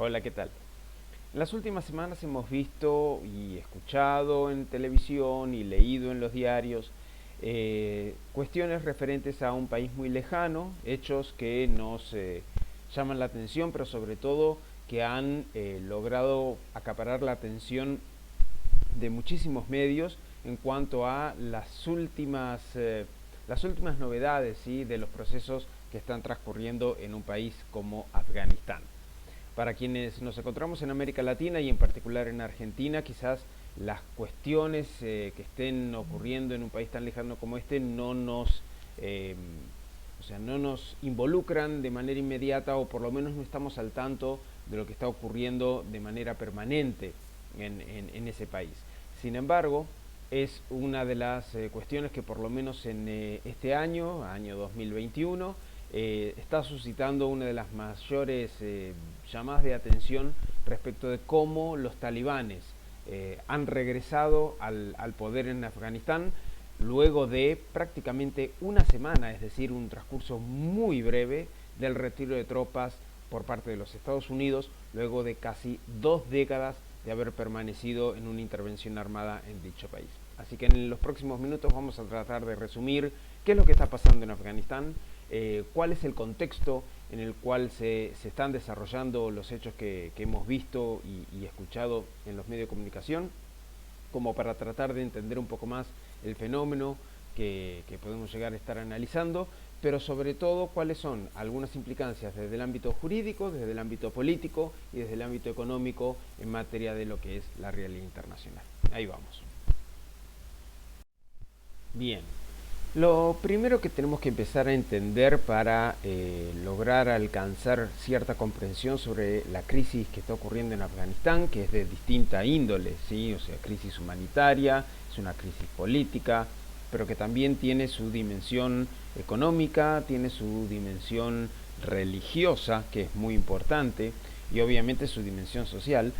Hola, ¿qué tal? En las últimas semanas hemos visto y escuchado en televisión y leído en los diarios cuestiones referentes a un país muy lejano, hechos que nos llaman la atención, pero sobre todo que han logrado acaparar la atención de muchísimos medios en cuanto a las últimas novedades, ¿sí?, de los procesos que están transcurriendo en un país como Afganistán. Para quienes nos encontramos en América Latina y en particular en Argentina, quizás las cuestiones que estén ocurriendo en un país tan lejano como este eh, no nos involucran de manera inmediata, o por lo menos no estamos al tanto de lo que está ocurriendo de manera permanente en ese país. Sin embargo, es una de las cuestiones que por lo menos en este año 2021, está suscitando una de las mayores llamadas de atención respecto de cómo los talibanes han regresado al poder en Afganistán luego de prácticamente una semana, es decir, un transcurso muy breve del retiro de tropas por parte de los Estados Unidos, luego de casi 2 décadas de haber permanecido en una intervención armada en dicho país. Así que en los próximos minutos vamos a tratar de resumir qué es lo que está pasando en Afganistán, cuál es el contexto en el cual se están desarrollando los hechos que hemos visto y escuchado en los medios de comunicación, como para tratar de entender un poco más el fenómeno que podemos llegar a estar analizando, pero sobre todo cuáles son algunas implicancias desde el ámbito jurídico, desde el ámbito político y desde el ámbito económico en materia de lo que es la realidad internacional. Ahí vamos. Bien, lo primero que tenemos que empezar a entender para lograr alcanzar cierta comprensión sobre la crisis que está ocurriendo en Afganistán, que es de distinta índole, ¿sí? O sea, crisis humanitaria, es una crisis política, pero que también tiene su dimensión económica, tiene su dimensión religiosa, que es muy importante, y obviamente su dimensión social.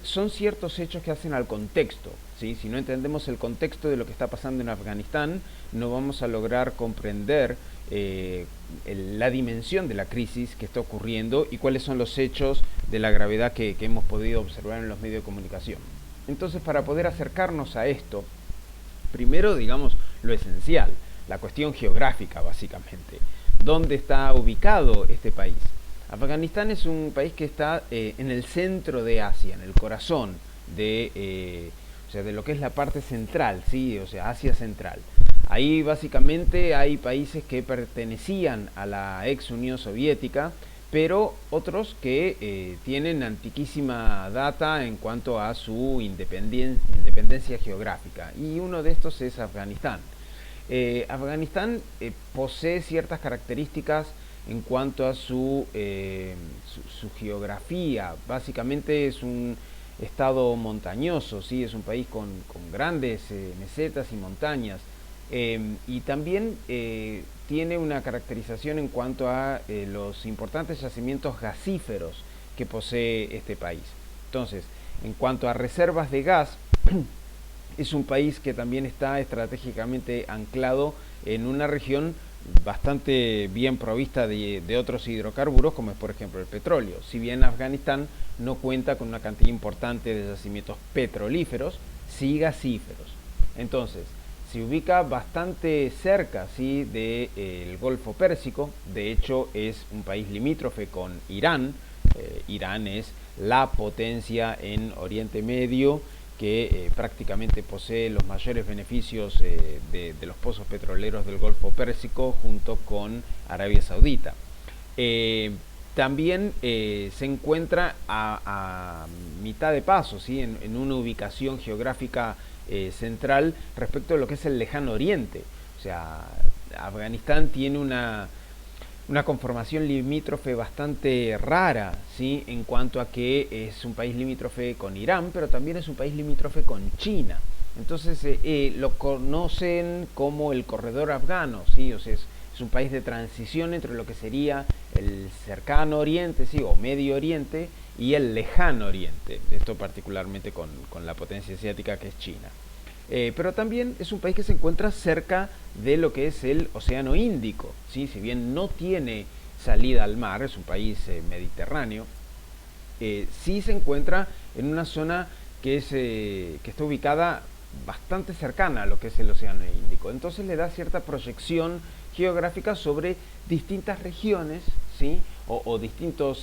Son ciertos hechos que hacen al contexto, ¿sí? Si no entendemos el contexto de lo que está pasando en Afganistán, no vamos a lograr comprender la dimensión de la crisis que está ocurriendo y cuáles son los hechos de la gravedad que hemos podido observar en los medios de comunicación. Entonces, para poder acercarnos a esto, primero, digamos, lo esencial, la cuestión geográfica, básicamente. ¿Dónde está ubicado este país? Afganistán es un país que está en el centro de Asia, en el corazón de lo que es la parte central, ¿sí? O sea, Asia Central. Ahí básicamente hay países que pertenecían a la ex Unión Soviética, pero otros que tienen antiquísima data en cuanto a su independencia geográfica. Y uno de estos es Afganistán. Afganistán posee ciertas características en cuanto a su geografía. Básicamente es un estado montañoso, ¿sí? Es un país con grandes mesetas y montañas. Y también tiene una caracterización en cuanto a los importantes yacimientos gasíferos que posee este país. Entonces, en cuanto a reservas de gas, es un país que también está estratégicamente anclado en una región bastante bien provista de otros hidrocarburos, como es por ejemplo el petróleo. Si bien Afganistán no cuenta con una cantidad importante de yacimientos petrolíferos, sí gasíferos. Entonces, se ubica bastante cerca, ¿sí?, del Golfo Pérsico. De hecho, es un país limítrofe con Irán. Irán es la potencia en Oriente Medio que prácticamente posee los mayores beneficios de los pozos petroleros del Golfo Pérsico junto con Arabia Saudita. También se encuentra a mitad de paso, ¿sí?, en una ubicación geográfica central respecto a lo que es el lejano oriente. O sea, Afganistán tiene una conformación limítrofe bastante rara, ¿sí?, en cuanto a que es un país limítrofe con Irán, pero también es un país limítrofe con China. Entonces lo conocen como el corredor afgano, ¿sí? O sea, es un país de transición entre lo que sería el cercano oriente, ¿sí?, o medio oriente, y el lejano oriente, esto particularmente con la potencia asiática que es China. Pero también es un país que se encuentra cerca de lo que es el Océano Índico, ¿sí? Si bien no tiene salida al mar, es un país mediterráneo, sí se encuentra en una zona que está ubicada bastante cercana a lo que es el Océano Índico. Entonces le da cierta proyección geográfica sobre distintas regiones, ¿sí? o distintas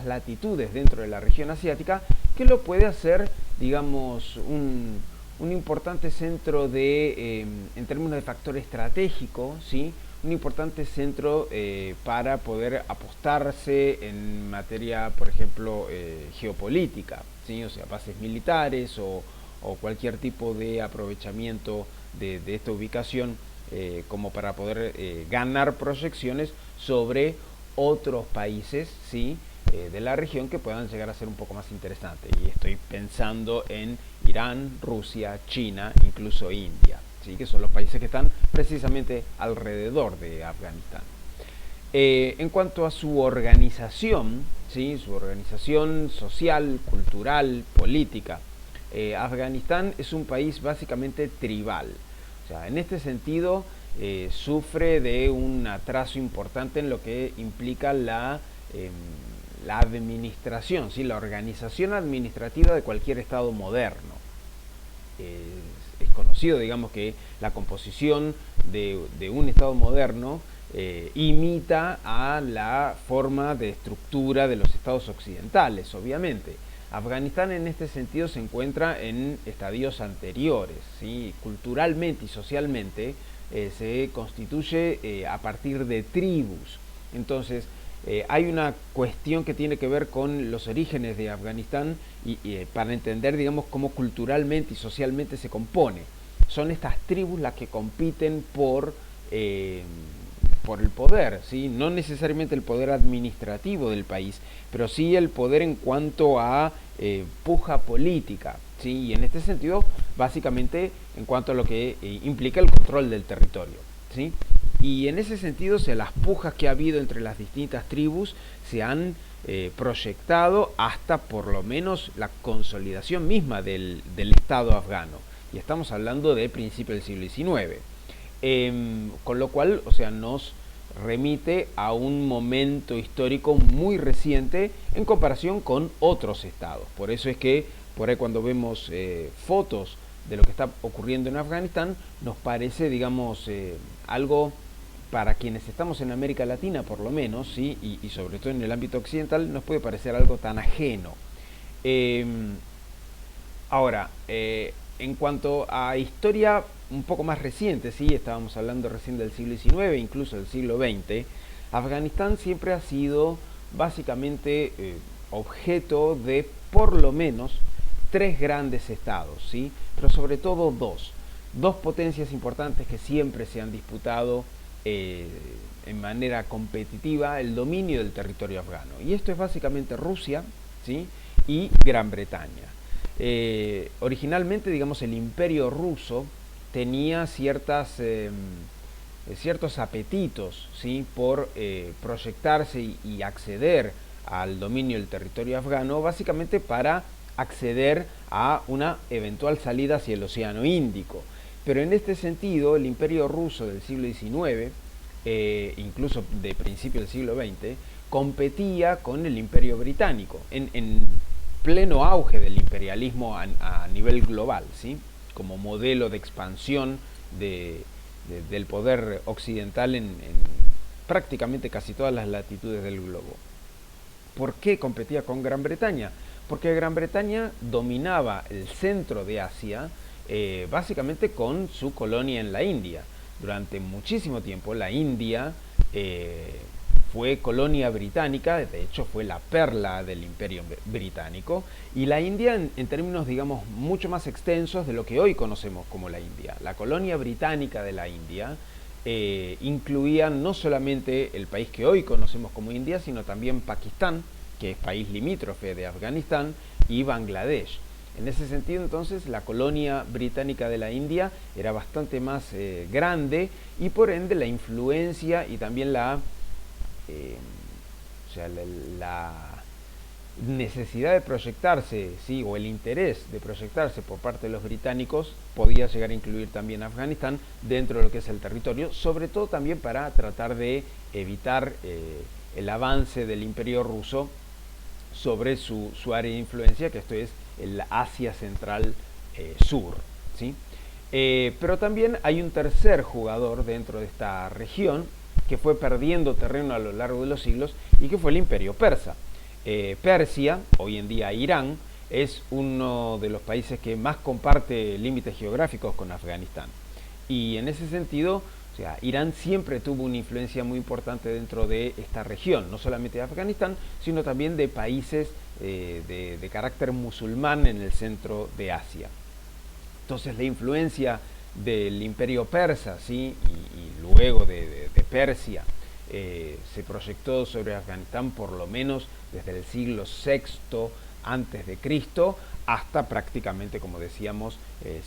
latitudes dentro de la región asiática, que lo puede hacer, digamos, un importante centro en términos de factor estratégico, ¿sí? Un importante centro para poder apostarse en materia, por ejemplo, geopolítica, ¿sí? O sea, bases militares o cualquier tipo de aprovechamiento de esta ubicación como para poder ganar proyecciones sobre otros países, ¿sí? De la región que puedan llegar a ser un poco más interesantes. Y estoy pensando en Irán, Rusia, China, incluso India, ¿sí? Que son los países que están precisamente alrededor de Afganistán. En cuanto a su organización, ¿sí? Su organización social, cultural, política, Afganistán es un país básicamente tribal. O sea, en este sentido sufre de un atraso importante en lo que implica la administración, ¿sí? La organización administrativa de cualquier estado moderno. Es conocido, digamos, que la composición de un estado moderno imita a la forma de estructura de los estados occidentales, obviamente. Afganistán en este sentido se encuentra en estadios anteriores, ¿sí? Culturalmente y socialmente se constituye a partir de tribus. Entonces, hay una cuestión que tiene que ver con los orígenes de Afganistán y para entender, digamos, cómo culturalmente y socialmente se compone. Son estas tribus las que compiten por el poder, ¿sí? No necesariamente el poder administrativo del país, pero sí el poder en cuanto a puja política, ¿sí? Y en este sentido, básicamente, en cuanto a lo que implica el control del territorio, ¿sí? Y en ese sentido, las pujas que ha habido entre las distintas tribus se han proyectado hasta por lo menos la consolidación misma del Estado afgano. Y estamos hablando de principios del siglo XIX. Con lo cual, o sea, nos remite a un momento histórico muy reciente en comparación con otros estados. Por eso es que por ahí cuando vemos fotos de lo que está ocurriendo en Afganistán, nos parece, digamos, algo para quienes estamos en América Latina, por lo menos, ¿sí? y sobre todo en el ámbito occidental, nos puede parecer algo tan ajeno. Ahora, en cuanto a historia un poco más reciente, ¿sí? Estábamos hablando recién del siglo XIX, incluso del siglo XX, Afganistán siempre ha sido básicamente objeto de por lo menos tres grandes estados, ¿sí? Pero sobre todo dos potencias importantes que siempre se han disputado en manera competitiva el dominio del territorio afgano. Y esto es básicamente Rusia, ¿sí? Y Gran Bretaña. Originalmente, digamos, el imperio ruso tenía ciertos apetitos, ¿sí? Por proyectarse y acceder al dominio del territorio afgano, básicamente para acceder a una eventual salida hacia el Océano Índico. Pero en este sentido, el imperio ruso del siglo XIX, incluso de principio del siglo XX, competía con el imperio británico en pleno auge del imperialismo a nivel global, ¿sí? Como modelo de expansión del poder occidental en prácticamente casi todas las latitudes del globo. ¿Por qué competía con Gran Bretaña? Porque Gran Bretaña dominaba el centro de Asia básicamente con su colonia en la India. Durante muchísimo tiempo la India fue colonia británica, de hecho fue la perla del imperio británico, y la India en términos, digamos, mucho más extensos de lo que hoy conocemos como la India. La colonia británica de la India incluía no solamente el país que hoy conocemos como India, sino también Pakistán, que es país limítrofe de Afganistán, y Bangladesh. En ese sentido, entonces, la colonia británica de la India era bastante más grande y por ende la influencia y también necesidad de proyectarse, ¿sí? O el interés de proyectarse por parte de los británicos podía llegar a incluir también a Afganistán dentro de lo que es el territorio, sobre todo también para tratar de evitar el avance del imperio ruso sobre su área de influencia, que esto es el Asia Central Sur, ¿sí? Pero también hay un tercer jugador dentro de esta región que fue perdiendo terreno a lo largo de los siglos y que fue el imperio persa. Persia, hoy en día Irán, es uno de los países que más comparte límites geográficos con Afganistán. Y en ese sentido, o sea, Irán siempre tuvo una influencia muy importante dentro de esta región, no solamente de Afganistán, sino también de países de carácter musulmán en el centro de Asia. Entonces la influencia del imperio persa, ¿sí? y luego de Persia, se proyectó sobre Afganistán por lo menos desde el siglo VI antes de Cristo hasta prácticamente, como decíamos,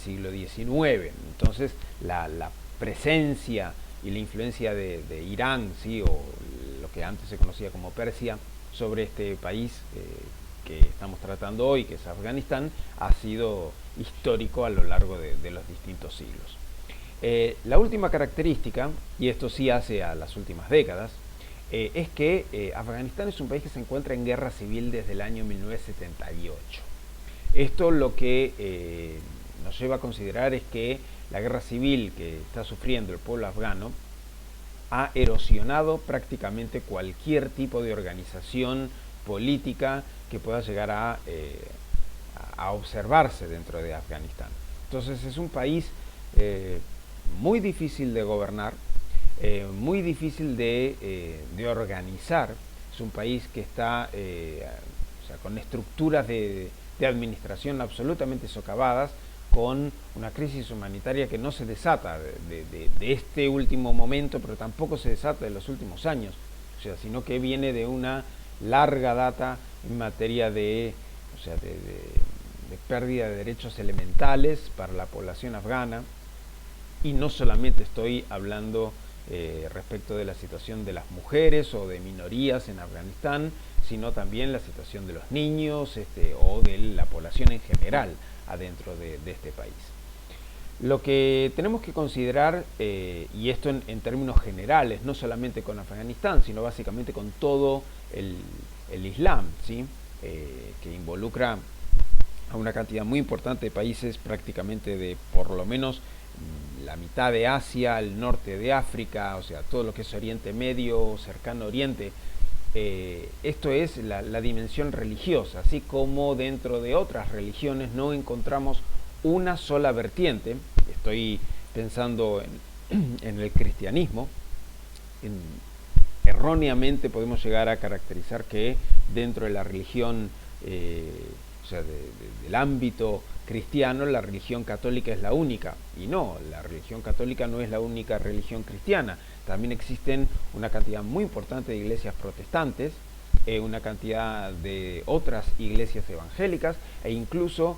siglo XIX. Entonces la presencia y la influencia de Irán, ¿sí? o lo que antes se conocía como Persia, sobre este país que estamos tratando hoy, que es Afganistán, ha sido histórico a lo largo de los distintos siglos. La última característica, y esto sí hace a las últimas décadas, es que Afganistán es un país que se encuentra en guerra civil desde el año 1978. Esto lo que nos lleva a considerar es que la guerra civil que está sufriendo el pueblo afgano ha erosionado prácticamente cualquier tipo de organización política que pueda llegar a observarse dentro de Afganistán. Entonces es un país muy difícil de gobernar, muy difícil de organizar. Es un país que está o sea, con estructuras de administración absolutamente socavadas, con una crisis humanitaria que no se desata de este último momento, pero tampoco se desata de los últimos años, o sea, sino que viene de una larga data en materia de pérdida de derechos elementales para la población afgana. Y no solamente estoy hablando respecto de la situación de las mujeres o de minorías en Afganistán, sino también la situación de los niños o de la población en general adentro de este país. Lo que tenemos que considerar, y esto en términos generales, no solamente con Afganistán, sino básicamente con todo el Islam, ¿sí? Que involucra a una cantidad muy importante de países, prácticamente de por lo menos la mitad de Asia, el norte de África, o sea, todo lo que es Oriente Medio, Cercano Oriente. Esto es la dimensión religiosa, así como dentro de otras religiones no encontramos una sola vertiente. Estoy pensando en el cristianismo. Erróneamente podemos llegar a caracterizar que dentro de la religión, o sea, del ámbito cristiano, la religión católica es la única. Y no, la religión católica no es la única religión cristiana. También existen una cantidad muy importante de iglesias protestantes, una cantidad de otras iglesias evangélicas e incluso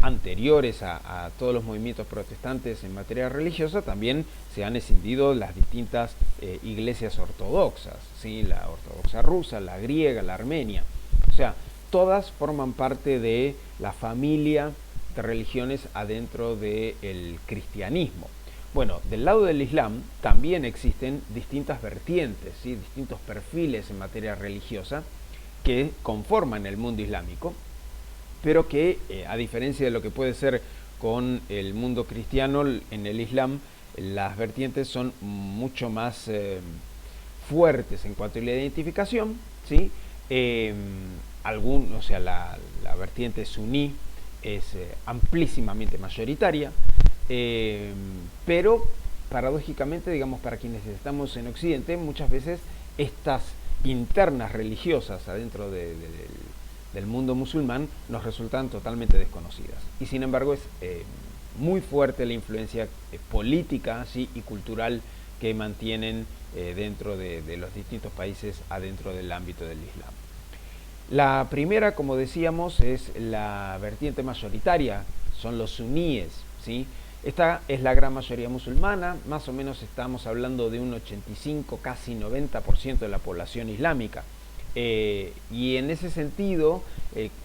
anteriores a todos los movimientos protestantes en materia religiosa, también se han escindido las distintas iglesias ortodoxas, ¿sí? La ortodoxa rusa, la griega, la armenia. O sea, todas forman parte de la familia de religiones adentro del cristianismo. Bueno, del lado del Islam también existen distintas vertientes, ¿sí? Distintos perfiles en materia religiosa que conforman el mundo islámico, pero que a diferencia de lo que puede ser con el mundo cristiano, en el Islam las vertientes son mucho más fuertes en cuanto a la identificación, ¿sí? O sea, la vertiente suní es amplísimamente mayoritaria, pero paradójicamente, digamos, para quienes estamos en Occidente, muchas veces estas internas religiosas adentro del mundo musulmán nos resultan totalmente desconocidas. Y sin embargo es muy fuerte la influencia política, ¿sí? y cultural que mantienen dentro de los distintos países adentro del ámbito del Islam. La primera, como decíamos, es la vertiente mayoritaria, son los suníes, ¿sí? Esta es la gran mayoría musulmana, más o menos estamos hablando de un 85, casi 90% de la población islámica, Y en ese sentido,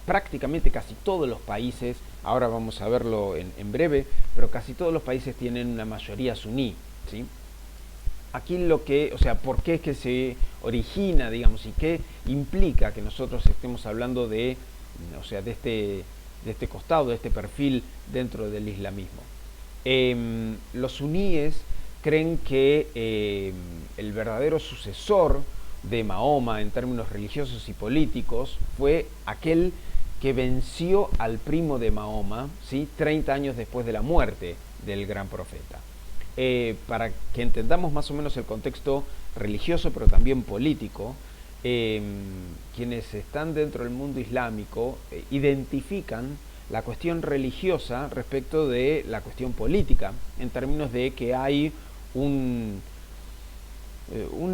prácticamente casi todos los países, ahora vamos a verlo en breve, pero casi todos los países tienen una mayoría suní, ¿sí? Aquí o sea, ¿por qué es que se origina, digamos, y qué implica que nosotros estemos hablando o sea, de este costado, de este perfil dentro del islamismo? Los suníes creen que el verdadero sucesor de Mahoma en términos religiosos y políticos fue aquel que venció al primo de Mahoma, ¿sí? 30 años después de la muerte del gran profeta. Para que entendamos más o menos el contexto religioso pero también político, quienes están dentro del mundo islámico identifican la cuestión religiosa respecto de la cuestión política, en términos de que hay un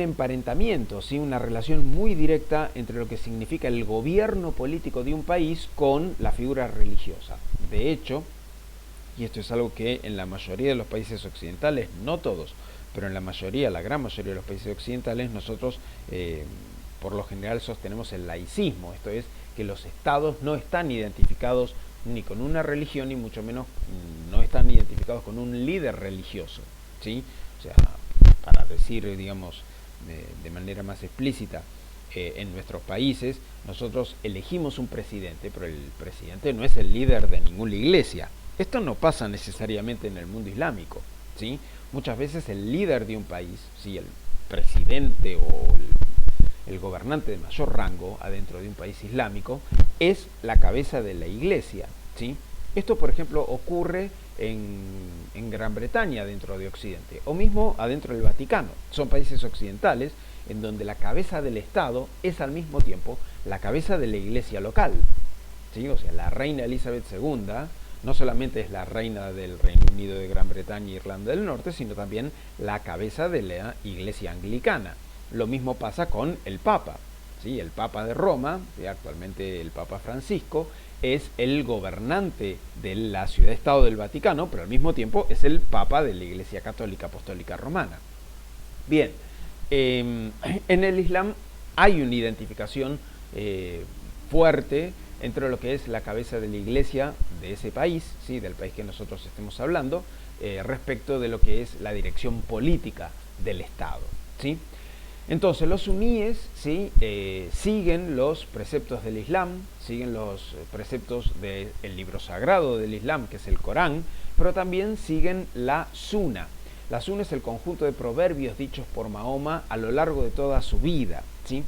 emparentamiento, ¿sí? Una relación muy directa entre lo que significa el gobierno político de un país con la figura religiosa. De hecho, y esto es algo que en la mayoría de los países occidentales, no todos, pero en la mayoría, la gran mayoría de los países occidentales, nosotros por lo general sostenemos el laicismo, esto es, que los estados no están identificados ni con una religión, ni mucho menos no están identificados con un líder religioso, ¿sí? O sea, para decir, digamos, de manera más explícita, en nuestros países nosotros elegimos un presidente, pero el presidente no es el líder de ninguna iglesia. Esto no pasa necesariamente en el mundo islámico, ¿sí? Muchas veces el líder de un país, ¿sí? El presidente o el gobernante de mayor rango adentro de un país islámico, es la cabeza de la iglesia, ¿sí? Esto, por ejemplo, ocurre en Gran Bretaña, dentro de Occidente, o mismo adentro del Vaticano. Son países occidentales en donde la cabeza del Estado es al mismo tiempo la cabeza de la iglesia local, ¿sí? O sea, la reina Elizabeth II no solamente es la reina del Reino Unido, de Gran Bretaña e Irlanda del Norte, sino también la cabeza de la iglesia anglicana. Lo mismo pasa con el Papa, ¿sí? El Papa de Roma, ¿sí? Actualmente el Papa Francisco, es el gobernante de la ciudad-estado del Vaticano, pero al mismo tiempo es el Papa de la Iglesia Católica Apostólica Romana. Bien, en el Islam hay una identificación fuerte entre lo que es la cabeza de la iglesia de ese país, ¿sí? Del país que nosotros estemos hablando, respecto de lo que es la dirección política del Estado, ¿sí? Entonces los suníes, ¿sí? Siguen los preceptos del Islam, siguen los preceptos del libro sagrado del Islam, que es el Corán, pero también siguen la Sunna. La Sunna es el conjunto de proverbios dichos por Mahoma a lo largo de toda su vida, ¿sí?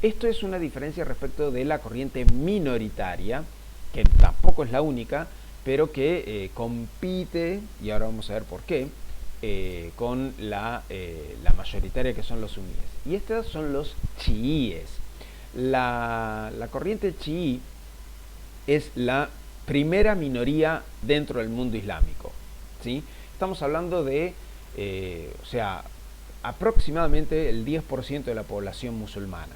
Esto es una diferencia respecto de la corriente minoritaria, que tampoco es la única, pero que compite, y ahora vamos a ver por qué, con la mayoritaria, que son los suníes. Y estos son los chiíes. La corriente chií es la primera minoría dentro del mundo islámico, ¿sí? Estamos hablando de, o sea, aproximadamente el 10% de la población musulmana,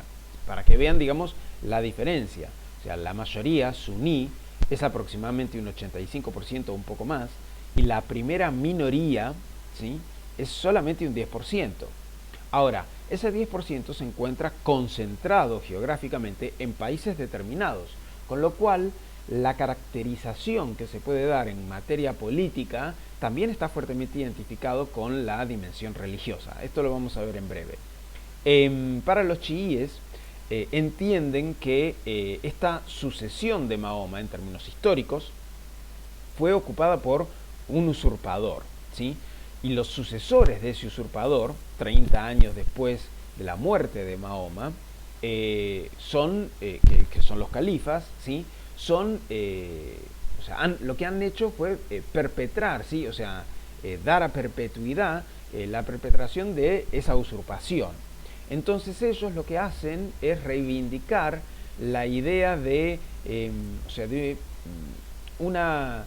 para que vean, digamos, la diferencia. O sea, la mayoría suní es aproximadamente un 85% o un poco más, y la primera minoría, ¿sí? Es solamente un 10%. Ahora, ese 10% se encuentra concentrado geográficamente en países determinados, con lo cual la caracterización que se puede dar en materia política también está fuertemente identificado con la dimensión religiosa. Esto lo vamos a ver en breve. Para los chiíes, entienden que esta sucesión de Mahoma en términos históricos fue ocupada por un usurpador, ¿sí? Y los sucesores de ese usurpador, 30 años después de la muerte de Mahoma, que son los califas, ¿sí? O sea, lo que han hecho fue perpetrar, ¿sí? O sea, dar a perpetuidad la perpetración de esa usurpación. Entonces ellos lo que hacen es reivindicar la idea de, o sea, de una...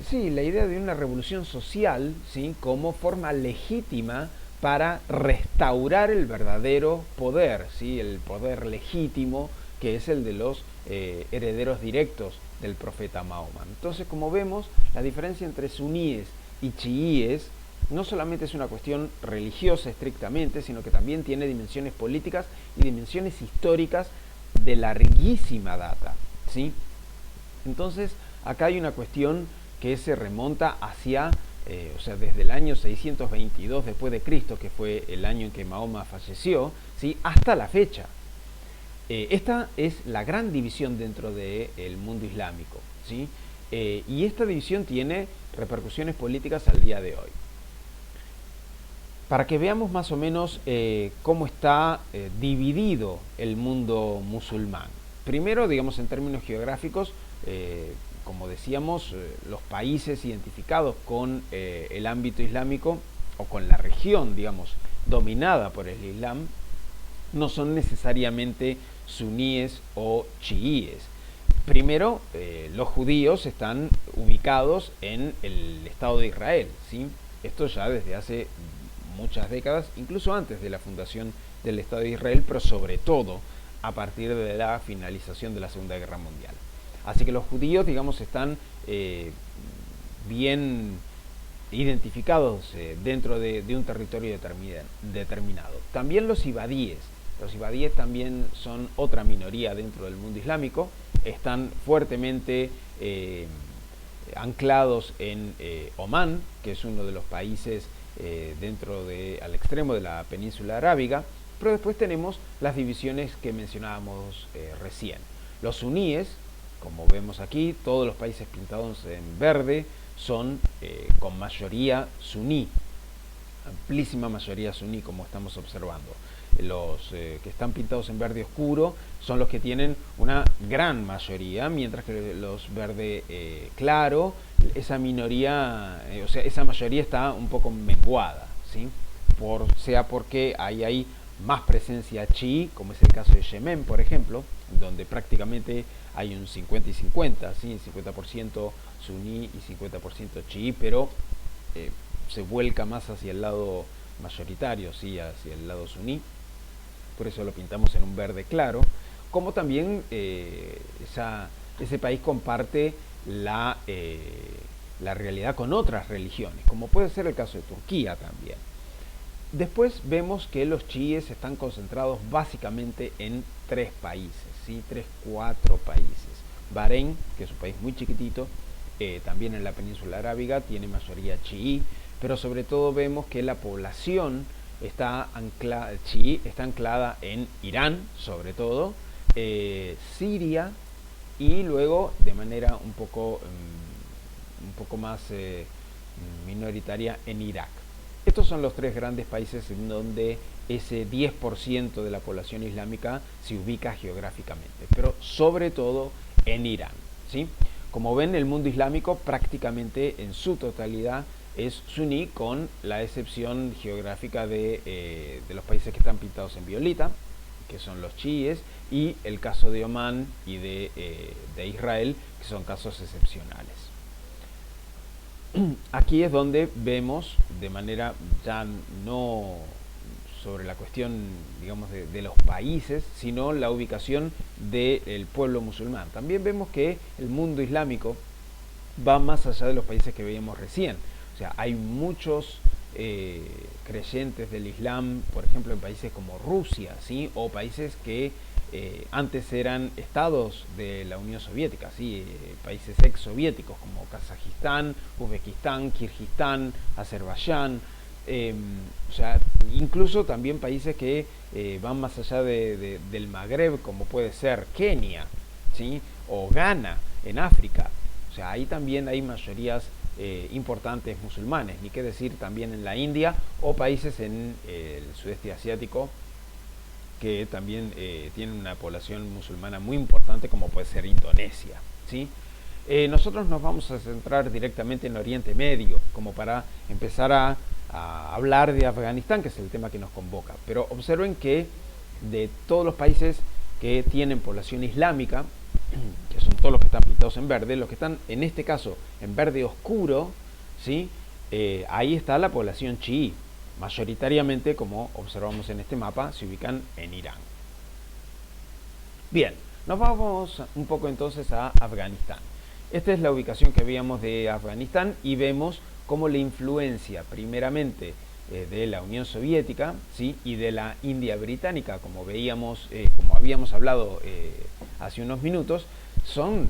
sí, la idea de una revolución social, ¿sí? Como forma legítima para restaurar el verdadero poder, ¿sí? El poder legítimo, que es el de los herederos directos del profeta Mahoma. Entonces, como vemos, la diferencia entre suníes y chiíes no solamente es una cuestión religiosa estrictamente, sino que también tiene dimensiones políticas y dimensiones históricas de larguísima data, ¿sí? Entonces, acá hay una cuestión que se remonta hacia, o sea, desde el año 622 después de Cristo, que fue el año en que Mahoma falleció, ¿sí?, hasta la fecha. Esta es la gran división dentro del mundo islámico, ¿sí? Y esta división tiene repercusiones políticas al día de hoy. Para que veamos más o menos cómo está dividido el mundo musulmán. Primero, digamos en términos geográficos, como decíamos, los países identificados con el ámbito islámico o con la región, digamos, dominada por el Islam, no son necesariamente suníes o chiíes. Primero, los judíos están ubicados en el Estado de Israel, ¿sí? Esto ya desde hace muchas décadas, incluso antes de la fundación del Estado de Israel, pero sobre todo a partir de la finalización de la Segunda Guerra Mundial. Así que los judíos, digamos, están bien identificados dentro de un territorio determinado. También los ibadíes. Los ibadíes también son otra minoría dentro del mundo islámico, están fuertemente anclados en Omán, que es uno de los países al extremo de la península arábiga, pero después tenemos las divisiones que mencionábamos recién. Los suníes, como vemos aquí, todos los países pintados en verde son con mayoría suní, amplísima mayoría suní, como estamos observando. Los que están pintados en verde oscuro son los que tienen una gran mayoría, mientras que los verde claro, esa minoría, o sea, esa mayoría está un poco menguada, ¿sí? Sea porque hay más presencia chií, como es el caso de Yemen, por ejemplo, donde prácticamente hay un 50 y 50, ¿sí? 50% suní y 50% chií, pero se vuelca más hacia el lado mayoritario, ¿sí? Hacia el lado suní. Por eso lo pintamos en un verde claro, como también ese país comparte la realidad con otras religiones, como puede ser el caso de Turquía también. Después vemos que los chiíes están concentrados básicamente en 3 países, ¿sí? 4 países. Bahrein, que es un país muy chiquitito, también en la península arábiga, tiene mayoría chií, pero sobre todo vemos que la población chií está anclada en Irán, sobre todo, Siria y luego de manera un poco más minoritaria en Irak. Estos son los 3 grandes países en donde ese 10% de la población islámica se ubica geográficamente, pero sobre todo en Irán, ¿sí? Como ven, el mundo islámico prácticamente en su totalidad es suní, con la excepción geográfica de los países que están pintados en violeta, que son los chiíes, y el caso de Omán y de Israel, que son casos excepcionales. Aquí es donde vemos de manera ya no sobre la cuestión, digamos, de los países, sino la ubicación del pueblo musulmán. También vemos que el mundo islámico va más allá de los países que veíamos recién. O sea, hay muchos creyentes del Islam, por ejemplo, en países como Rusia, ¿sí? O países que antes eran estados de la Unión Soviética, ¿sí? Países exsoviéticos como Kazajistán, Uzbekistán, Kirguistán, Azerbaiyán, o sea, incluso también países que van más allá del Magreb, como puede ser Kenia, ¿sí? O Ghana en África. O sea, ahí también hay mayorías importantes musulmanes, ni qué decir también en la India o países en el sudeste asiático que también tienen una población musulmana muy importante, como puede ser Indonesia, ¿sí? Nosotros nos vamos a centrar directamente en Oriente Medio, como para empezar a hablar de Afganistán, que es el tema que nos convoca. Pero observen que de todos los países que tienen población islámica, que son todos los que están pintados en verde, los que están en este caso en verde oscuro, ¿sí? Ahí está la población chií. Mayoritariamente, como observamos en este mapa, se ubican en Irán. Bien, nos vamos un poco entonces a Afganistán. Esta es la ubicación que veíamos de Afganistán y vemos como la influencia primeramente de la Unión Soviética, ¿sí? Y de la India británica, como veíamos, como habíamos hablado hace unos minutos, son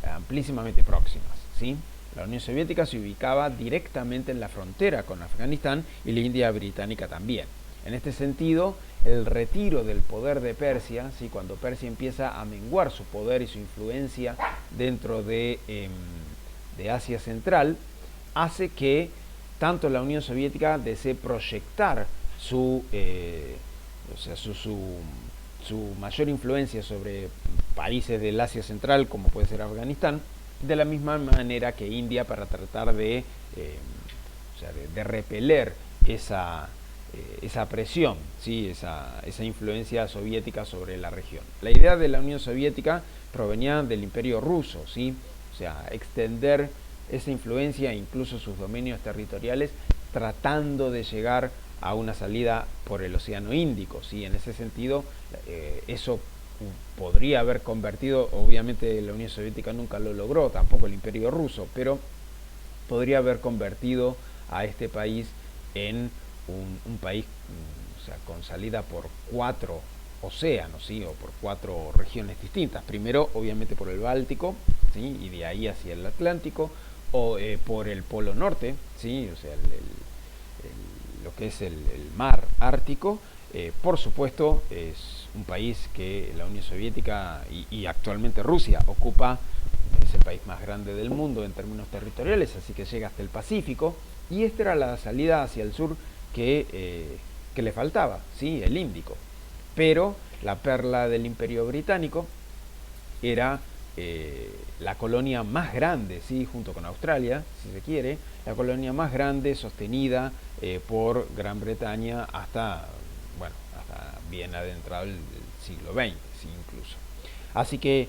amplísimamente próximas, ¿sí? La Unión Soviética se ubicaba directamente en la frontera con Afganistán y la India británica también. En este sentido, el retiro del poder de Persia, ¿sí? Cuando Persia empieza a menguar su poder y su influencia dentro de Asia Central, hace que tanto la Unión Soviética desee proyectar su mayor influencia sobre países del Asia Central, como puede ser Afganistán, de la misma manera que India, para tratar de repeler esa presión, ¿sí? esa influencia soviética sobre la región. La idea de la Unión Soviética provenía del Imperio Ruso, ¿sí? O sea, extender esa influencia e incluso sus dominios territoriales, tratando de llegar a una salida por el Océano Índico, ¿sí? En ese sentido, eso podría haber convertido, obviamente la Unión Soviética nunca lo logró, tampoco el Imperio Ruso, pero podría haber convertido a este país en un país, o sea, con salida por 4 océanos, ¿sí? O por 4 regiones distintas. Primero, obviamente, por el Báltico, ¿sí? Y de ahí hacia el Atlántico, o por el Polo Norte, ¿sí? O sea, lo que es el mar Ártico. Por supuesto, es un país que la Unión Soviética y actualmente Rusia ocupa, es el país más grande del mundo en términos territoriales, así que llega hasta el Pacífico, y esta era la salida hacia el sur que le faltaba, ¿sí? El Índico. Pero la perla del Imperio Británico era la colonia más grande, ¿sí? Junto con Australia, si se quiere, la colonia más grande sostenida por Gran Bretaña hasta bien adentrado el siglo XX, ¿sí? Incluso. Así que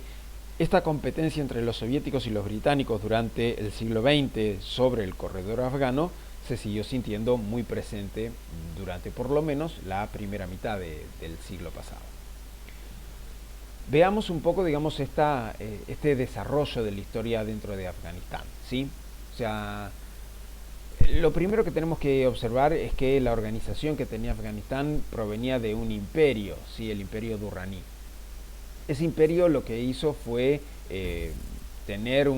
esta competencia entre los soviéticos y los británicos durante el siglo XX sobre el corredor afgano se siguió sintiendo muy presente durante por lo menos la primera mitad del siglo pasado. Veamos un poco, digamos, este desarrollo de la historia dentro de Afganistán, ¿sí? O sea, lo primero que tenemos que observar es que la organización que tenía Afganistán provenía de un imperio, ¿sí? El imperio Durraní. Ese imperio lo que hizo fue tener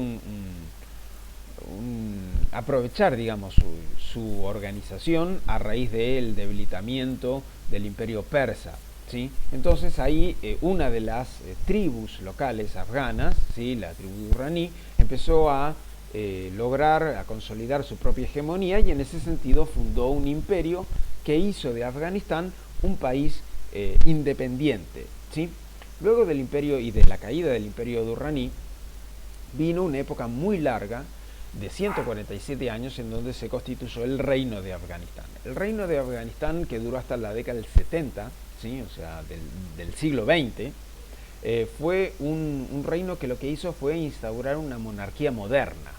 aprovechar, digamos, su organización a raíz del debilitamiento del imperio persa, ¿sí? Entonces ahí una de las tribus locales afganas, ¿sí? La tribu Durraní, empezó a a consolidar su propia hegemonía, y en ese sentido fundó un imperio que hizo de Afganistán un país independiente, ¿sí? Luego del imperio y de la caída del imperio Durraní vino una época muy larga de 147 años en donde se constituyó el Reino de Afganistán. El Reino de Afganistán, que duró hasta la década del 70, ¿sí? O sea, del siglo XX, fue un reino que lo que hizo fue instaurar una monarquía moderna,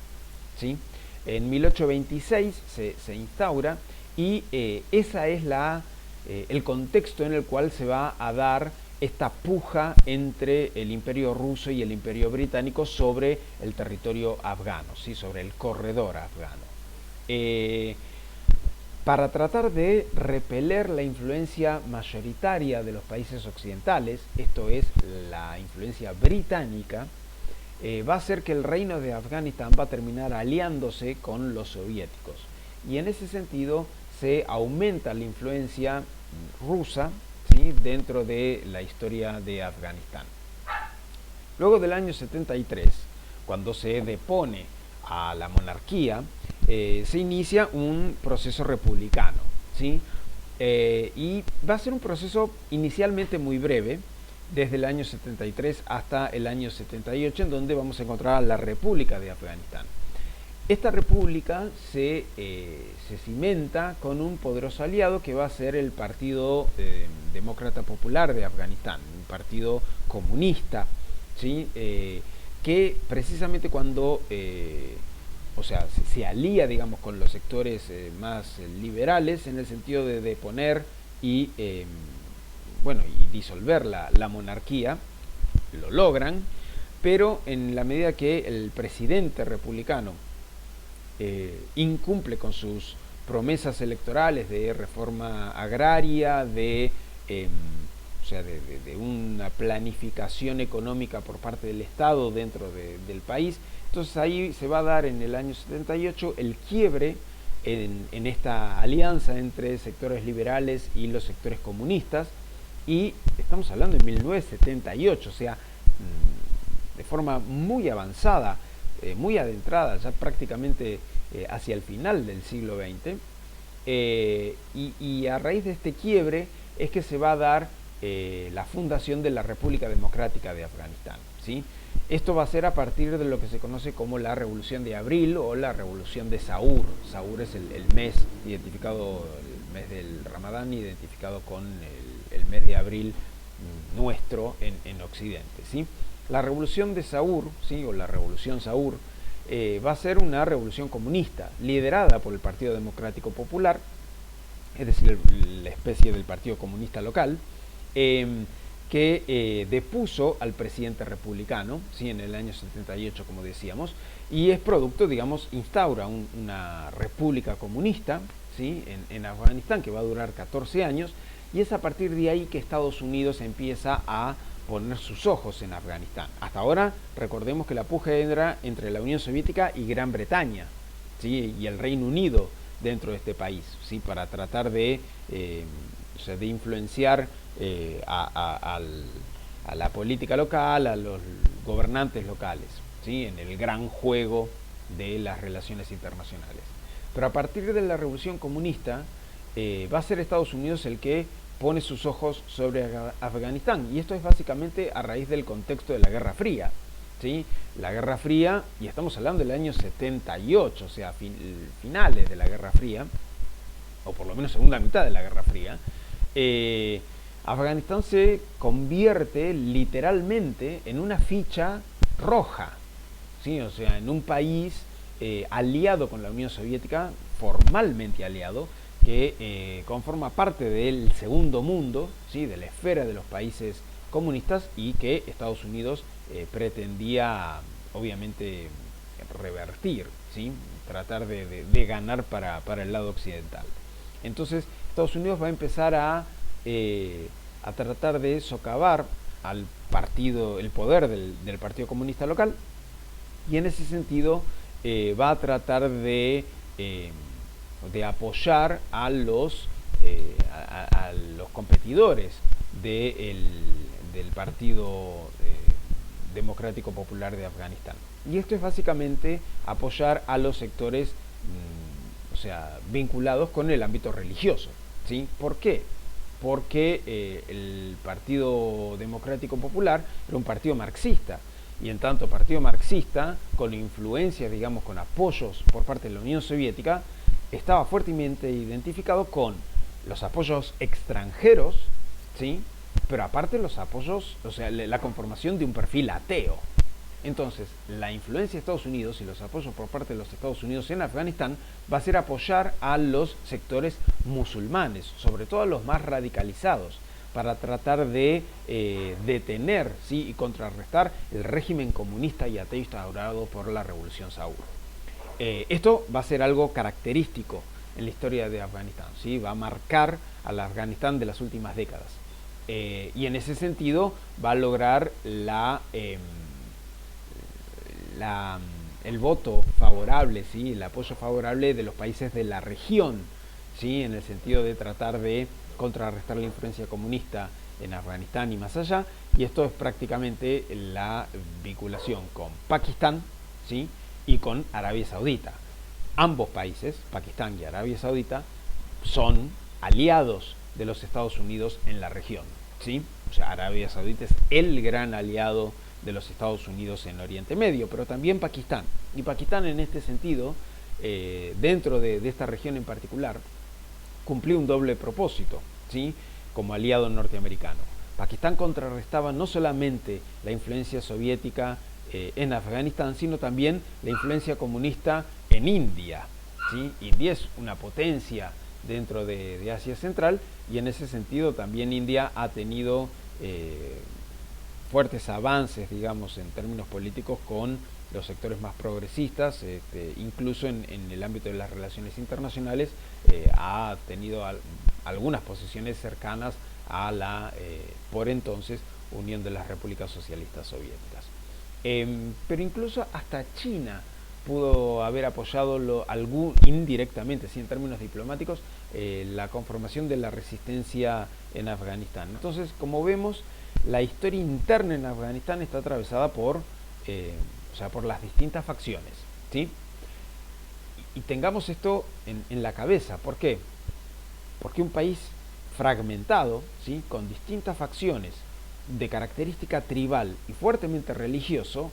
¿sí? En 1826 se instaura, y esa es el contexto en el cual se va a dar esta puja entre el imperio ruso y el imperio británico sobre el territorio afgano, ¿sí? Sobre el corredor afgano. Para tratar de repeler la influencia mayoritaria de los países occidentales, esto es, la influencia británica, va a hacer que el reino de Afganistán va a terminar aliándose con los soviéticos. Y en ese sentido se aumenta la influencia rusa, ¿sí? Dentro de la historia de Afganistán. Luego del año 73, cuando se depone a la monarquía, se inicia un proceso republicano, ¿sí? Y va a ser un proceso inicialmente muy breve, desde el año 73 hasta el año 78, en donde vamos a encontrar a la República de Afganistán. Esta república se cimenta con un poderoso aliado que va a ser el Partido Demócrata Popular de Afganistán, un partido comunista, ¿sí? Que precisamente cuando se alía, digamos, con los sectores más liberales, en el sentido de deponer y disolver la monarquía, lo logran, pero en la medida que el presidente republicano incumple con sus promesas electorales de reforma agraria, o sea, de una planificación económica por parte del Estado dentro del país. Entonces ahí se va a dar en el año 78 el quiebre en esta alianza entre sectores liberales y los sectores comunistas, y estamos hablando de 1978, o sea, de forma muy avanzada, muy adentrada, ya prácticamente hacia el final del siglo XX, y a raíz de este quiebre es que se va a dar la fundación de la República Democrática de Afganistán, ¿sí? Esto va a ser a partir de lo que se conoce como la Revolución de Abril o la Revolución de Saur. Saur es el mes identificado, el mes del Ramadán, identificado con el mes de abril nuestro en Occidente, ¿sí? La Revolución de Saur, ¿sí? O la Revolución Saur, va a ser una revolución comunista liderada por el Partido Democrático Popular, es decir, la especie del Partido Comunista local, que depuso al presidente republicano, ¿sí? En el año 78, como decíamos, y es producto, digamos, instaura una república comunista, ¿sí? en Afganistán, que va a durar 14 años, y es a partir de ahí que Estados Unidos empieza a poner sus ojos en Afganistán. Hasta ahora, recordemos que la puja era entre la Unión Soviética y Gran Bretaña, ¿sí? Y el Reino Unido dentro de este país, ¿sí? Para tratar de influenciar a la política local, a los gobernantes locales, ¿sí? En el gran juego de las relaciones internacionales. Pero a partir de la Revolución Comunista, va a ser Estados Unidos el que pone sus ojos sobre Afganistán, y esto es básicamente a raíz del contexto de la Guerra Fría, ¿sí? La Guerra Fría, y estamos hablando del año 78, o sea, finales de la Guerra Fría, o por lo menos segunda mitad de la Guerra Fría. Afganistán se convierte literalmente en una ficha roja, ¿sí? O sea, en un país aliado con la Unión Soviética, formalmente aliado, que conforma parte del segundo mundo, ¿sí? De la esfera de los países comunistas, y que Estados Unidos pretendía, obviamente, revertir, ¿sí? Tratar de ganar para el lado occidental. Entonces, Estados Unidos va a empezar a tratar de socavar al partido, el poder del Partido Comunista local, y en ese sentido va a tratar de apoyar a los competidores del Partido Democrático Popular de Afganistán. Y esto es básicamente apoyar a los sectores vinculados con el ámbito religioso, ¿sí? ¿Por qué? Porque el Partido Democrático Popular era un partido marxista, y en tanto partido marxista, con influencias, digamos, con apoyos por parte de la Unión Soviética, estaba fuertemente identificado con los apoyos extranjeros, ¿sí? Pero aparte los apoyos, o sea, la conformación de un perfil ateo. Entonces, la influencia de Estados Unidos y los apoyos por parte de los Estados Unidos en Afganistán va a ser apoyar a los sectores musulmanes, sobre todo a los más radicalizados, para tratar de detener, ¿sí? Y contrarrestar el régimen comunista y ateo instaurado por la Revolución Saur. Esto va a ser algo característico en la historia de Afganistán, ¿sí? Va a marcar al Afganistán de las últimas décadas. Y en ese sentido va a lograr el voto favorable, ¿sí? El apoyo favorable de los países de la región, ¿sí? En el sentido de tratar de contrarrestar la influencia comunista en Afganistán y más allá. Y esto es prácticamente la vinculación con Pakistán, ¿sí? Y con Arabia Saudita. Ambos países, Pakistán y Arabia Saudita, son aliados de los Estados Unidos en la región, ¿sí? O sea, Arabia Saudita es el gran aliado de los Estados Unidos en Oriente Medio, pero también Pakistán. Y Pakistán, en este sentido, dentro de esta región en particular, cumplió un doble propósito, ¿sí? Como aliado norteamericano. Pakistán contrarrestaba no solamente la influencia soviética en Afganistán, sino también la influencia comunista en India, ¿sí? India es una potencia dentro de Asia Central, y en ese sentido también India ha tenido fuertes avances, digamos, en términos políticos con los sectores más progresistas, incluso en el ámbito de las relaciones internacionales, ha tenido algunas posiciones cercanas a la, por entonces, Unión de las Repúblicas Socialistas Soviéticas. Pero incluso hasta China pudo haber apoyado indirectamente, sí, en términos diplomáticos, la conformación de la resistencia en Afganistán. Entonces, como vemos, la historia interna en Afganistán está atravesada por las distintas facciones, ¿sí? Y tengamos esto en la cabeza. ¿Por qué? Porque un país fragmentado, ¿sí?, con distintas facciones de característica tribal y fuertemente religioso,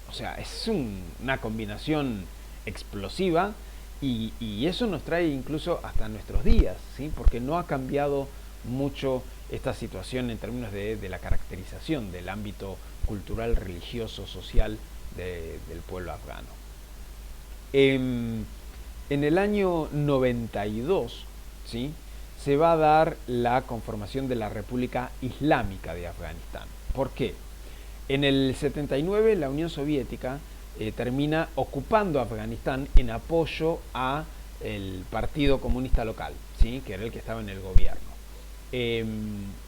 o sea, es una combinación explosiva, y eso nos trae incluso hasta nuestros días, ¿sí? Porque no ha cambiado mucho esta situación en términos de la caracterización del ámbito cultural, religioso, social del pueblo afgano. En el año 92, ¿sí?, se va a dar la conformación de la República Islámica de Afganistán. ¿Por qué? En el 79 la Unión Soviética termina ocupando Afganistán en apoyo a el Partido Comunista local, ¿sí?, que era el que estaba en el gobierno.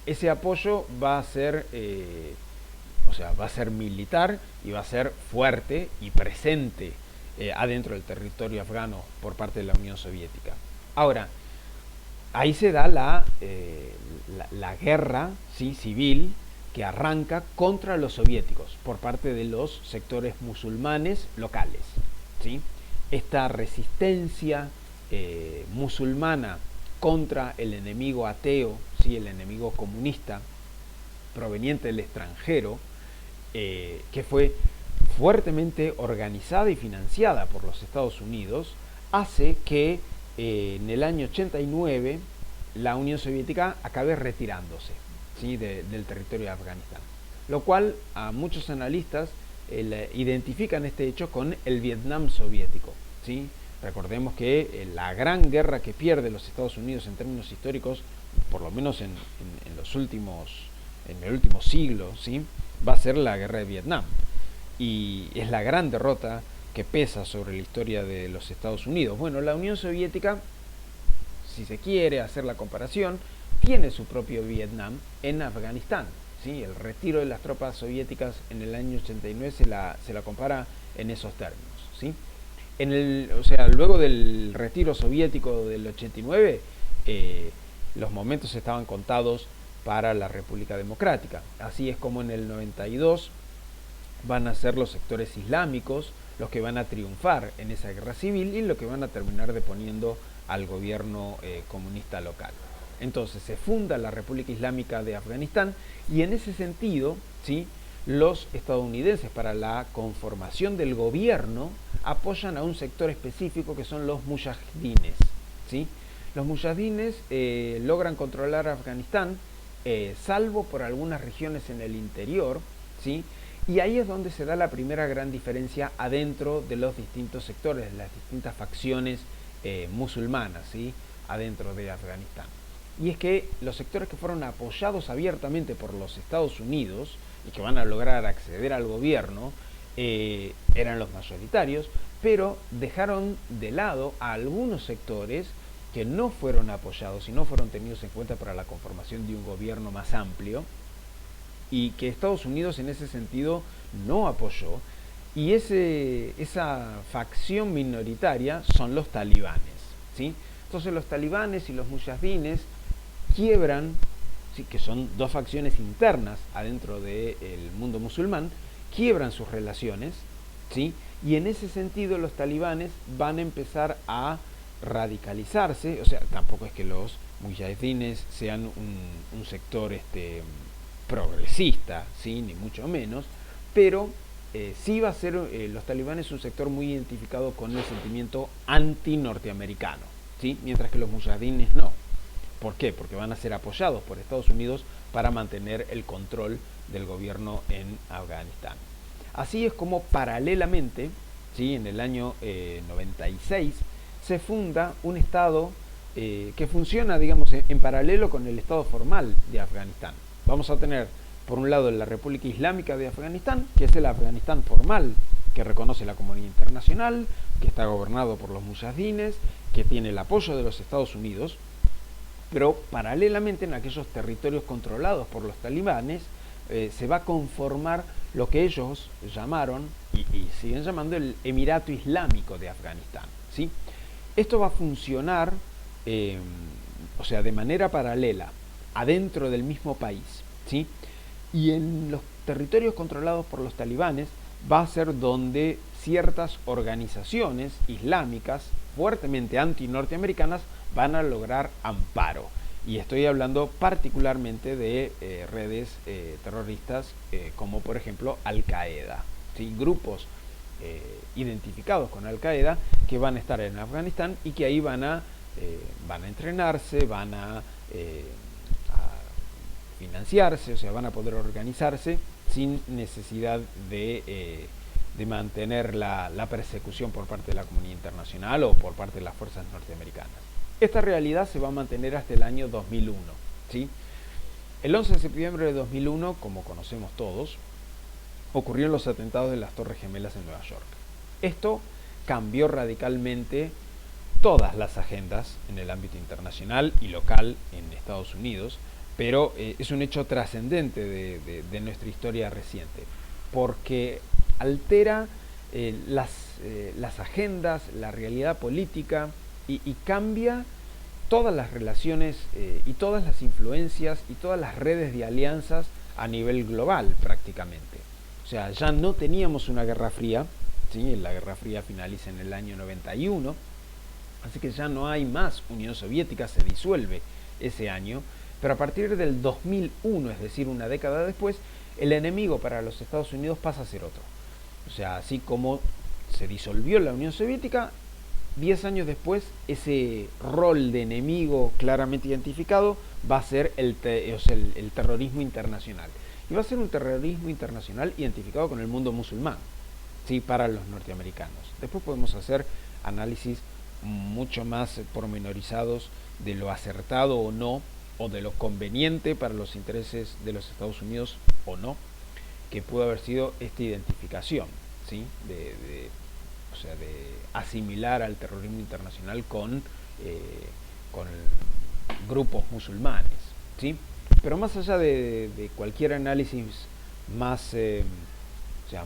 Ese apoyo va a ser militar, y va a ser fuerte y presente adentro del territorio afgano por parte de la Unión Soviética. Ahora, ahí se da la guerra, ¿sí?, civil, que arranca contra los soviéticos por parte de los sectores musulmanes locales, ¿sí? Esta resistencia musulmana contra el enemigo ateo, ¿sí?, el enemigo comunista proveniente del extranjero, que fue fuertemente organizada y financiada por los Estados Unidos, hace que en el año 89 la Unión Soviética acabe retirándose, ¿sí?, del territorio de Afganistán, lo cual a muchos analistas identifican este hecho con el Vietnam soviético, ¿sí? Recordemos que la gran guerra que pierde los Estados Unidos en términos históricos, por lo menos en el último siglo, ¿sí?, va a ser la guerra de Vietnam, y es la gran derrota que pesa sobre la historia de los Estados Unidos. Bueno, la Unión Soviética, si se quiere hacer la comparación, tiene su propio Vietnam en Afganistán, ¿sí? El retiro de las tropas soviéticas en el año 89 se la compara en esos términos, ¿sí? Luego del retiro soviético del 89, los momentos estaban contados para la República Democrática. Así es como en el 92 van a ser los sectores islámicos los que van a triunfar en esa guerra civil y los que van a terminar deponiendo al gobierno comunista local. Entonces se funda la República Islámica de Afganistán, y en ese sentido, ¿sí?, los estadounidenses, para la conformación del gobierno, apoyan a un sector específico que son los mujahidines, ¿sí? Los mujahidines logran controlar Afganistán, salvo por algunas regiones en el interior, ¿sí? Y ahí es donde se da la primera gran diferencia adentro de los distintos sectores, de las distintas facciones musulmanas, ¿sí?, adentro de Afganistán. Y es que los sectores que fueron apoyados abiertamente por los Estados Unidos y que van a lograr acceder al gobierno eran los mayoritarios, pero dejaron de lado a algunos sectores que no fueron apoyados y no fueron tenidos en cuenta para la conformación de un gobierno más amplio, y que Estados Unidos en ese sentido no apoyó, y esa facción minoritaria son los talibanes, ¿sí? Entonces los talibanes y los mujahidines quiebran, ¿sí?, que son dos facciones internas adentro del mundo musulmán, quiebran sus relaciones, ¿sí?, y en ese sentido los talibanes van a empezar a radicalizarse. O sea, tampoco es que los mujahidines sean un sector progresista, ¿sí?, ni mucho menos, pero sí va a ser los talibanes un sector muy identificado con el sentimiento anti-norteamericano, ¿sí?, mientras que los mujahidines no. ¿Por qué? Porque van a ser apoyados por Estados Unidos para mantener el control del gobierno en Afganistán. Así es como paralelamente, ¿sí?, en el año 96 se funda un Estado que funciona, digamos, en paralelo con el Estado formal de Afganistán. Vamos a tener Por un lado, la República Islámica de Afganistán, que es el Afganistán formal, que reconoce la comunidad internacional, que está gobernado por los mujahidines, que tiene el apoyo de los Estados Unidos, pero paralelamente en aquellos territorios controlados por los talibanes se va a conformar lo que ellos llamaron y siguen llamando el Emirato Islámico de Afganistán, ¿sí? Esto va a funcionar, o sea, de manera paralela, adentro del mismo país, ¿sí? Y en los territorios controlados por los talibanes va a ser donde ciertas organizaciones islámicas fuertemente anti-norteamericanas van a lograr amparo. Y estoy hablando particularmente de redes terroristas como por ejemplo Al-Qaeda, ¿sí? Grupos identificados con Al-Qaeda que van a estar en Afganistán y que ahí van a entrenarse, van a financiarse, o sea, van a poder organizarse sin necesidad de mantener la persecución por parte de la comunidad internacional o por parte de las fuerzas norteamericanas. Esta realidad se va a mantener hasta el año 2001, ¿sí? El 11 de septiembre de 2001, como conocemos todos, ocurrieron los atentados de las Torres Gemelas en Nueva York. Esto cambió radicalmente todas las agendas en el ámbito internacional y local en Estados Unidos, pero es un hecho trascendente de nuestra historia reciente, porque altera las agendas, la realidad política y cambia todas las relaciones y todas las influencias y todas las redes de alianzas a nivel global prácticamente. O sea, ya no teníamos una Guerra Fría, ¿sí? La Guerra Fría finaliza en el año 91, así que ya no hay más Unión Soviética, se disuelve ese año, pero a partir del 2001, es decir, una década después, el enemigo para los Estados Unidos pasa a ser otro. O sea, así como se disolvió la Unión Soviética, 10 años después, ese rol de enemigo claramente identificado va a ser el terrorismo internacional. Y va a ser un terrorismo internacional identificado con el mundo musulmán, ¿sí? Para los norteamericanos. Después podemos hacer análisis mucho más pormenorizados de lo acertado o no, o de lo conveniente para los intereses de los Estados Unidos o no, que pudo haber sido esta identificación, ¿sí? de asimilar al terrorismo internacional con grupos musulmanes, ¿sí? Pero más allá de cualquier análisis más,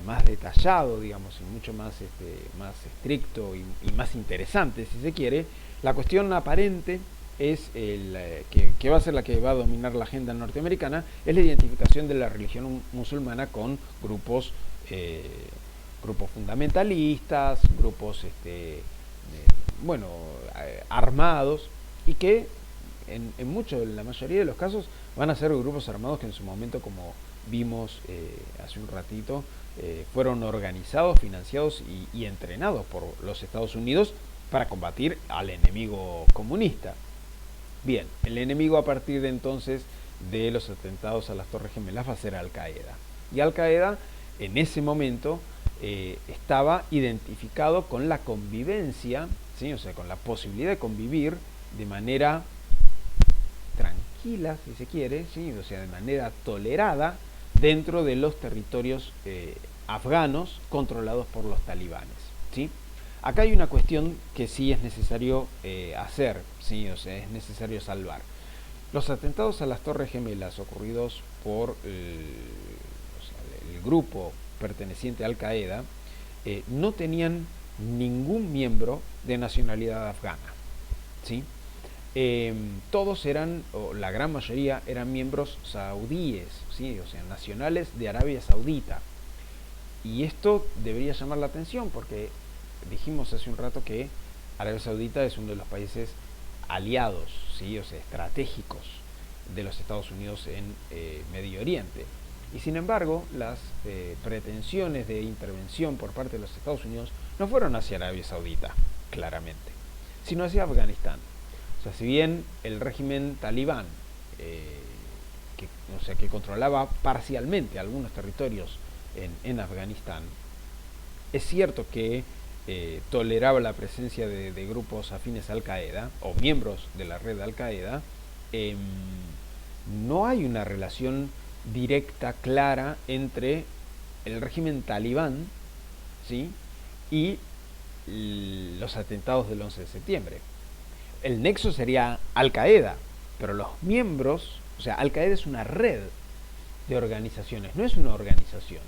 más detallado, digamos, y mucho más, más estricto y más interesante, si se quiere, la cuestión aparente es que va a ser la que va a dominar la agenda norteamericana, es la identificación de la religión musulmana con grupos fundamentalistas, grupos armados, y que en la mayoría de los casos van a ser grupos armados que en su momento, como vimos hace un ratito, fueron organizados, financiados y entrenados por los Estados Unidos para combatir al enemigo comunista. Bien, el enemigo a partir de entonces de los atentados a las Torres Gemelas va a ser Al-Qaeda. Y Al-Qaeda en ese momento estaba identificado con la convivencia, ¿sí? O sea, con la posibilidad de convivir de manera tranquila, si se quiere, ¿sí? O sea, de manera tolerada dentro de los territorios afganos controlados por los talibanes, ¿sí? Acá hay una cuestión que sí es necesario hacer, ¿sí? O sea, es necesario salvar. Los atentados a las Torres Gemelas ocurridos por el grupo perteneciente a Al-Qaeda no tenían ningún miembro de nacionalidad afgana, ¿sí? Todos eran, o la gran mayoría, eran miembros saudíes, ¿sí? O sea, nacionales de Arabia Saudita. Y esto debería llamar la atención porque dijimos hace un rato que Arabia Saudita es uno de los países aliados, ¿sí? O sea, estratégicos de los Estados Unidos en Medio Oriente. Y sin embargo, las pretensiones de intervención por parte de los Estados Unidos no fueron hacia Arabia Saudita, claramente, sino hacia Afganistán. O sea, si bien el régimen talibán, que controlaba parcialmente algunos territorios en Afganistán, es cierto que toleraba la presencia de grupos afines a Al-Qaeda o miembros de la red de Al-Qaeda, no hay una relación directa, clara, entre el régimen talibán, ¿sí?, y los atentados del 11 de septiembre. El nexo sería Al-Qaeda, pero los miembros, o sea, Al-Qaeda es una red de organizaciones, no es una organización.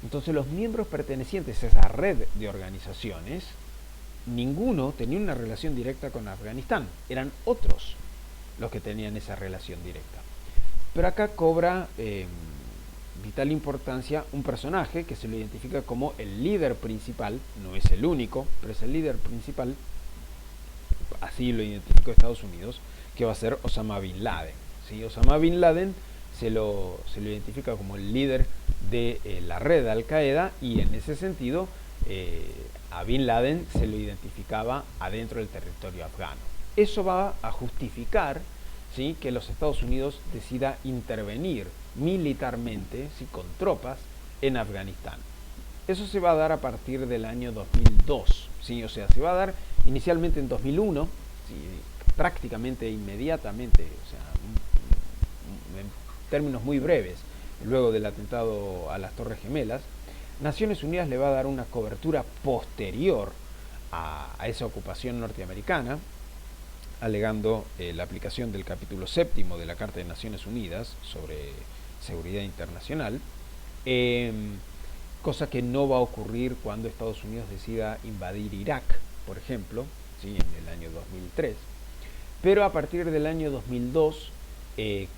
Entonces los miembros pertenecientes a esa red de organizaciones, ninguno tenía una relación directa con Afganistán, eran otros los que tenían esa relación directa. Pero acá cobra vital importancia un personaje que se lo identifica como el líder principal, no es el único, pero es el líder principal, así lo identificó Estados Unidos, que va a ser Osama Bin Laden. ¿Sí? Osama Bin Laden se lo identifica como el líder de la red de Al-Qaeda, y en ese sentido a Bin Laden se lo identificaba adentro del territorio afgano. Eso va a justificar, ¿sí?, que los Estados Unidos decida intervenir militarmente, ¿sí?, con tropas en Afganistán. Eso se va a dar a partir del año 2002, ¿sí? O sea, se va a dar inicialmente en 2001, ¿sí?, prácticamente inmediatamente, o sea, en términos muy breves, luego del atentado a las Torres Gemelas. Naciones Unidas le va a dar una cobertura posterior a esa ocupación norteamericana, alegando la aplicación del capítulo 7 de la Carta de Naciones Unidas sobre seguridad internacional, cosa que no va a ocurrir cuando Estados Unidos decida invadir Irak, por ejemplo, ¿sí?, en el año 2003. Pero a partir del año 2002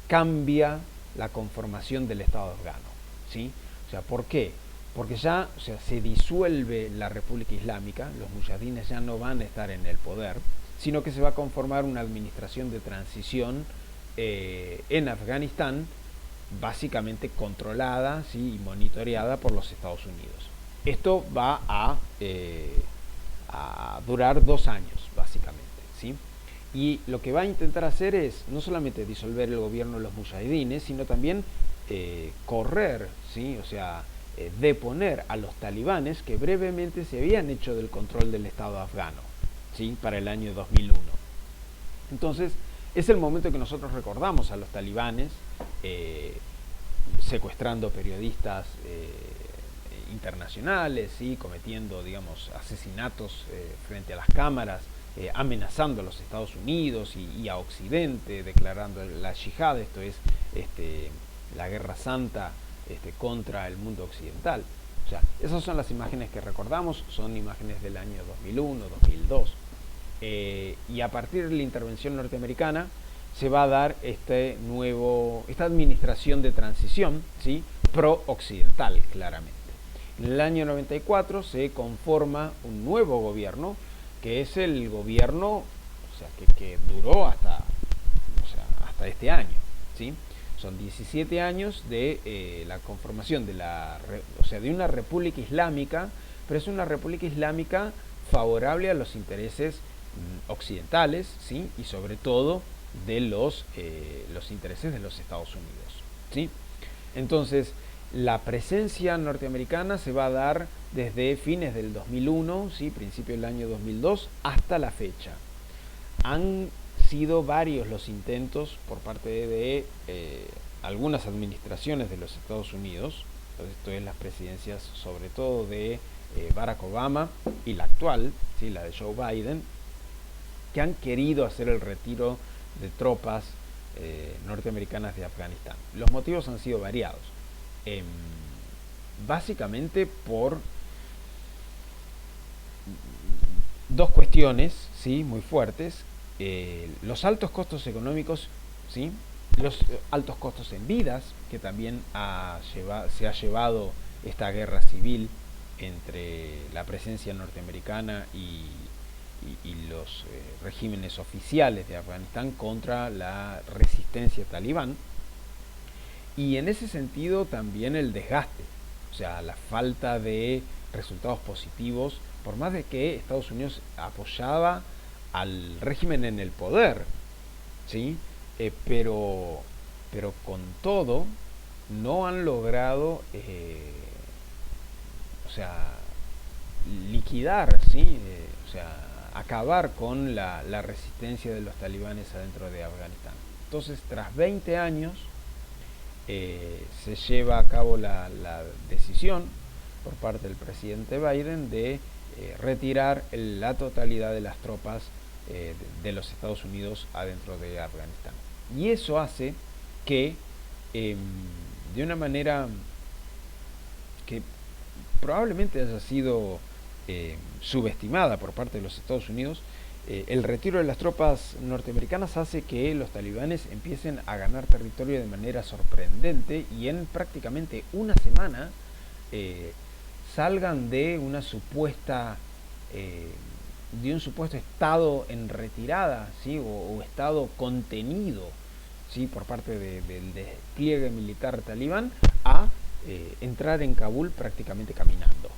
cambia la conformación del Estado afgano, ¿sí? O sea, ¿por qué? Porque ya, o sea, se disuelve la República Islámica, los muyahidines ya no van a estar en el poder, sino que se va a conformar una administración de transición en Afganistán, básicamente controlada, ¿sí?, y monitoreada por los Estados Unidos. Esto va a durar 2 años, básicamente, ¿sí? Y lo que va a intentar hacer es no solamente disolver el gobierno de los mujahidines, sino también correr, ¿sí?, o sea, deponer a los talibanes que brevemente se habían hecho del control del Estado afgano, ¿sí?, para el año 2001. Entonces, es el momento que nosotros recordamos a los talibanes secuestrando periodistas internacionales, ¿sí?, cometiendo, digamos, asesinatos frente a las cámaras, amenazando a los Estados Unidos y a Occidente, declarando la yihad, esto es la guerra santa contra el mundo occidental. O sea, esas son las imágenes que recordamos, son imágenes del año 2001, 2002. Y a partir de la intervención norteamericana se va a dar esta administración de transición, ¿sí?, pro-occidental, claramente. En el año 94 se conforma un nuevo gobierno, que es el gobierno, o sea, que duró hasta este año, ¿sí? Son 17 años de la conformación de de una república islámica, pero es una república islámica favorable a los intereses occidentales, ¿sí?, y sobre todo de los intereses de los Estados Unidos, ¿sí? Entonces, la presencia norteamericana se va a dar desde fines del 2001, ¿sí?, principio del año 2002, hasta la fecha. Han sido varios los intentos por parte de algunas administraciones de los Estados Unidos, esto es las presidencias sobre todo de Barack Obama y la actual, ¿sí?, la de Joe Biden, que han querido hacer el retiro de tropas norteamericanas de Afganistán. Los motivos han sido variados, básicamente por dos cuestiones, ¿sí?, muy fuertes: los altos costos económicos, ¿sí?, los altos costos en vidas que también se ha llevado esta guerra civil entre la presencia norteamericana y los regímenes oficiales de Afganistán contra la resistencia talibán, y en ese sentido también el desgaste, o sea, la falta de resultados positivos, por más de que Estados Unidos apoyaba al régimen en el poder, ¿sí? Pero con todo no han logrado o sea, liquidar, ¿sí?, o sea, acabar con la resistencia de los talibanes adentro de Afganistán. Entonces, tras 20 años, se lleva a cabo la decisión por parte del presidente Biden de retirar la totalidad de las tropas de los Estados Unidos adentro de Afganistán. Y eso hace que de una manera que probablemente haya sido subestimada por parte de los Estados Unidos, el retiro de las tropas norteamericanas hace que los talibanes empiecen a ganar territorio de manera sorprendente y en prácticamente una semana salgan de una supuesta de un supuesto estado en retirada, ¿sí? o estado contenido, ¿sí? por parte del despliegue militar talibán a entrar en Kabul prácticamente caminando,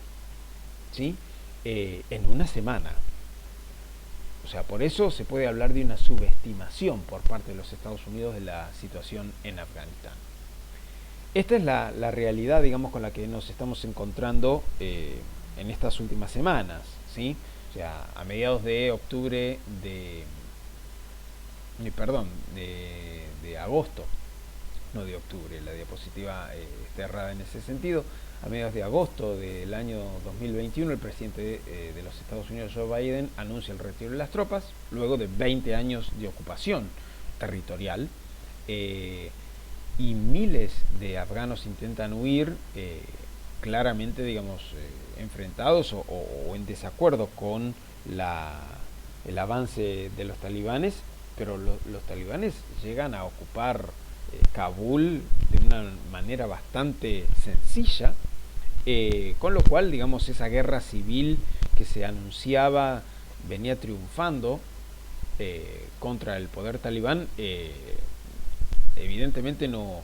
¿sí? En una semana. O sea, por eso se puede hablar de una subestimación por parte de los Estados Unidos de la situación en Afganistán. Esta es la realidad, digamos, con la que nos estamos encontrando en estas últimas semanas, ¿sí? O sea, a mediados de octubre de agosto, no de octubre, la diapositiva está errada en ese sentido. A mediados de agosto del año 2021, el presidente de los Estados Unidos, Joe Biden, anuncia el retiro de las tropas, luego de 20 años de ocupación territorial, y miles de afganos intentan huir, claramente, digamos, enfrentados o en desacuerdo con el avance de los talibanes, pero los talibanes llegan a ocupar Kabul de una manera bastante sencilla, con lo cual, digamos, esa guerra civil que se anunciaba venía triunfando contra el poder talibán, evidentemente no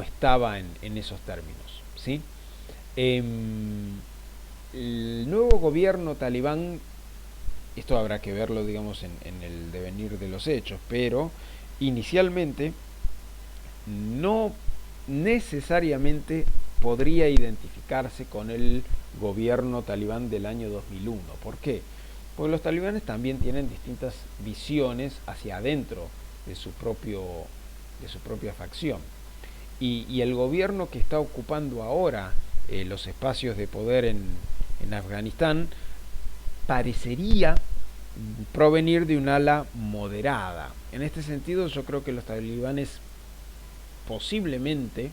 estaba en esos términos, ¿sí? El nuevo gobierno talibán, esto habrá que verlo, digamos, en el devenir de los hechos, pero inicialmente no necesariamente podría identificarse con el gobierno talibán del año 2001. ¿Por qué? Porque los talibanes también tienen distintas visiones hacia adentro de su propia facción. Y el gobierno que está ocupando ahora los espacios de poder en Afganistán parecería provenir de un ala moderada. En este sentido, yo creo que los talibanes posiblemente,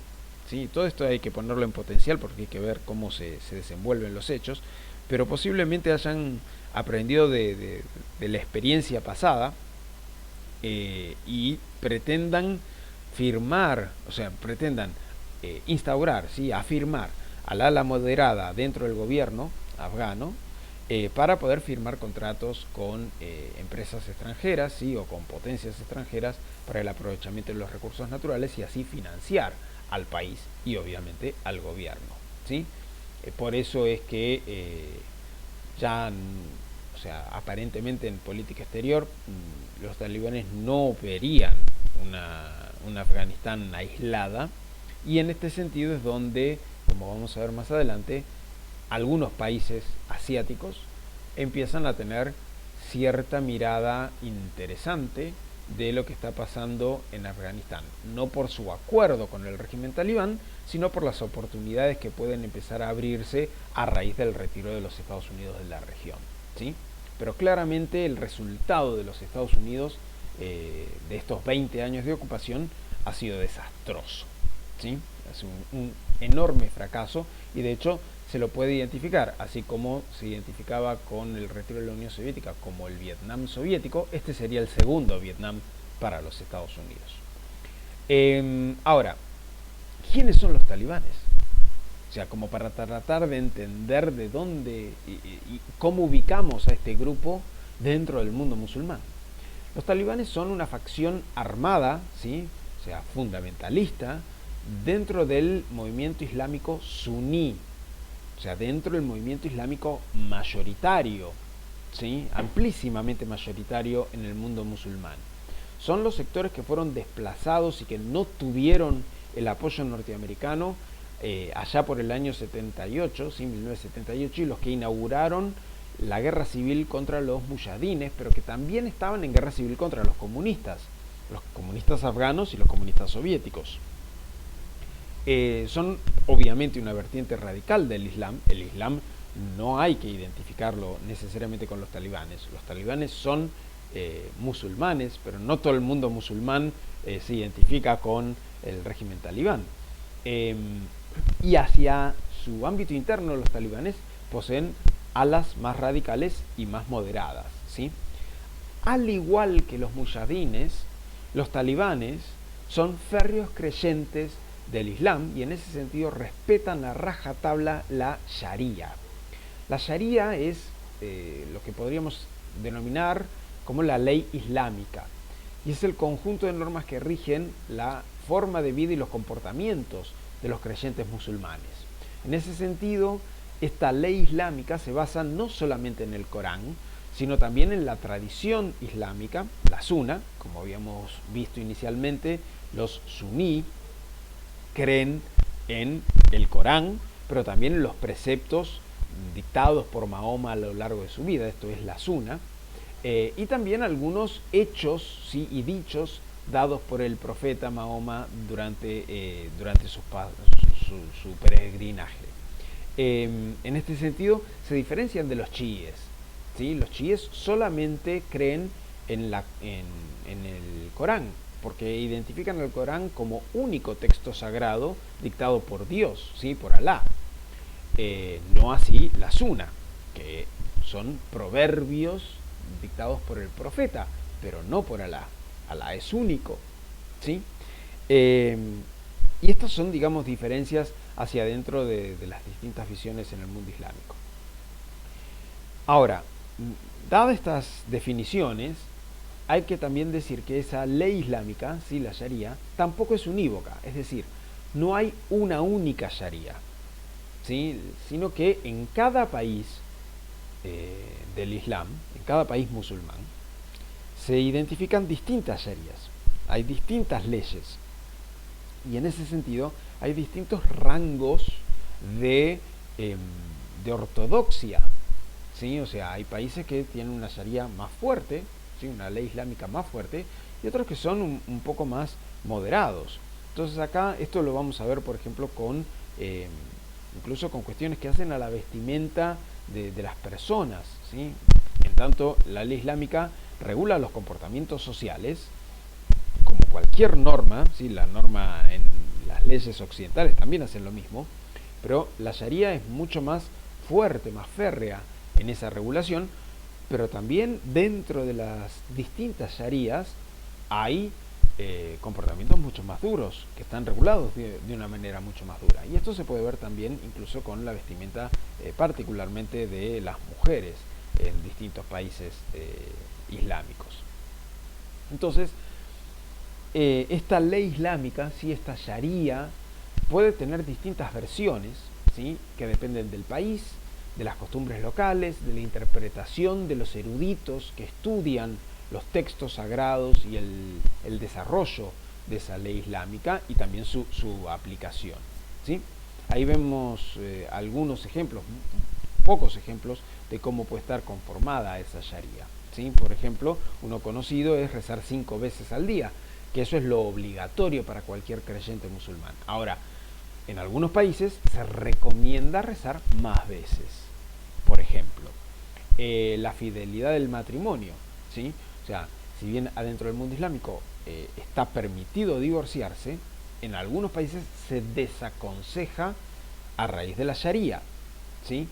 ¿sí? Todo esto hay que ponerlo en potencial porque hay que ver cómo se desenvuelven los hechos, pero posiblemente hayan aprendido de la experiencia pasada y pretendan instaurar, ¿sí? afirmar al ala moderada dentro del gobierno afgano, para poder firmar contratos con empresas extranjeras, ¿sí? o con potencias extranjeras para el aprovechamiento de los recursos naturales y así financiar al país y obviamente al gobierno, ¿sí? Por eso es que aparentemente en política exterior los talibanes no verían una Afganistán aislada, y en este sentido es donde, como vamos a ver más adelante, algunos países asiáticos empiezan a tener cierta mirada interesante de lo que está pasando en Afganistán, no por su acuerdo con el régimen talibán, sino por las oportunidades que pueden empezar a abrirse a raíz del retiro de los Estados Unidos de la región, ¿sí? Pero claramente el resultado de los Estados Unidos de estos 20 años de ocupación ha sido desastroso, ¿sí? Es un enorme fracaso, y de hecho se lo puede identificar, así como se identificaba con el retiro de la Unión Soviética como el Vietnam soviético. Este sería el segundo Vietnam para los Estados Unidos. Ahora, ¿quiénes son los talibanes? O sea, como para tratar de entender de dónde y cómo ubicamos a este grupo dentro del mundo musulmán. Los talibanes son una facción armada, ¿sí? O sea, fundamentalista, dentro del movimiento islámico suní, o sea, dentro del movimiento islámico mayoritario, ¿sí? Amplísimamente mayoritario en el mundo musulmán. Son los sectores que fueron desplazados y que no tuvieron el apoyo norteamericano allá por el año 78, ¿sí? 1978, y los que inauguraron la guerra civil contra los mujahidines, pero que también estaban en guerra civil contra los comunistas afganos y los comunistas soviéticos. son obviamente una vertiente radical del Islam. El Islam no hay que identificarlo necesariamente con los talibanes. Los talibanes son musulmanes, pero no todo el mundo musulmán se identifica con el régimen talibán. Y hacia su ámbito interno los talibanes poseen alas más radicales y más moderadas, ¿sí? Al igual que los mujahidines, los talibanes son férreos creyentes del Islam y en ese sentido respetan a rajatabla la Sharia. La Sharia es lo que podríamos denominar como la ley islámica y es el conjunto de normas que rigen la forma de vida y los comportamientos de los creyentes musulmanes. En ese sentido, esta ley islámica se basa no solamente en el Corán, sino también en la tradición islámica, la Sunna. Como habíamos visto inicialmente, los suní creen en el Corán, pero también en los preceptos dictados por Mahoma a lo largo de su vida, esto es la Sunna, y también algunos hechos, ¿sí?, y dichos dados por el profeta Mahoma durante su peregrinaje. En este sentido se diferencian de los chiíes, ¿sí? Los chiíes solamente creen en el Corán, porque identifican el Corán como único texto sagrado dictado por Dios, ¿sí?, por Alá. No así la Sunna, que son proverbios dictados por el profeta, pero no por Alá. Alá es único, ¿sí? Y estas son, digamos, diferencias hacia adentro de las distintas visiones en el mundo islámico. Ahora, dadas estas definiciones, hay que también decir que esa ley islámica, ¿sí?, la Sharia, tampoco es unívoca, es decir, no hay una única Sharia, ¿sí?, sino que en cada país del Islam, en cada país musulmán, se identifican distintas Sharias, hay distintas leyes, y en ese sentido hay distintos rangos de ortodoxia, ¿sí? O sea, hay países que tienen una Sharia más fuerte, ¿sí?, una ley islámica más fuerte, y otros que son un poco más moderados. Entonces acá esto lo vamos a ver, por ejemplo, incluso con cuestiones que hacen a la vestimenta de las personas, ¿sí? En tanto, la ley islámica regula los comportamientos sociales, como cualquier norma, ¿sí? La norma en las leyes occidentales también hacen lo mismo, pero la Sharia es mucho más fuerte, más férrea en esa regulación, pero también dentro de las distintas Sharías hay comportamientos mucho más duros, que están regulados de una manera mucho más dura. Y esto se puede ver también incluso con la vestimenta particularmente de las mujeres en distintos países islámicos. Entonces, esta ley islámica, ¿sí?, esta Sharia, puede tener distintas versiones, ¿sí?, que dependen del país, de las costumbres locales, de la interpretación de los eruditos que estudian los textos sagrados y el desarrollo de esa ley islámica y también su aplicación, ¿sí? Ahí vemos algunos ejemplos, pocos ejemplos de cómo puede estar conformada esa Sharia, ¿sí? Por ejemplo, uno conocido es rezar 5 veces al día, que eso es lo obligatorio para cualquier creyente musulmán. Ahora, en algunos países se recomienda rezar más veces. Por ejemplo, la fidelidad del matrimonio, ¿sí? O sea, si bien adentro del mundo islámico está permitido divorciarse, en algunos países se desaconseja a raíz de la Sharia, ¿sí?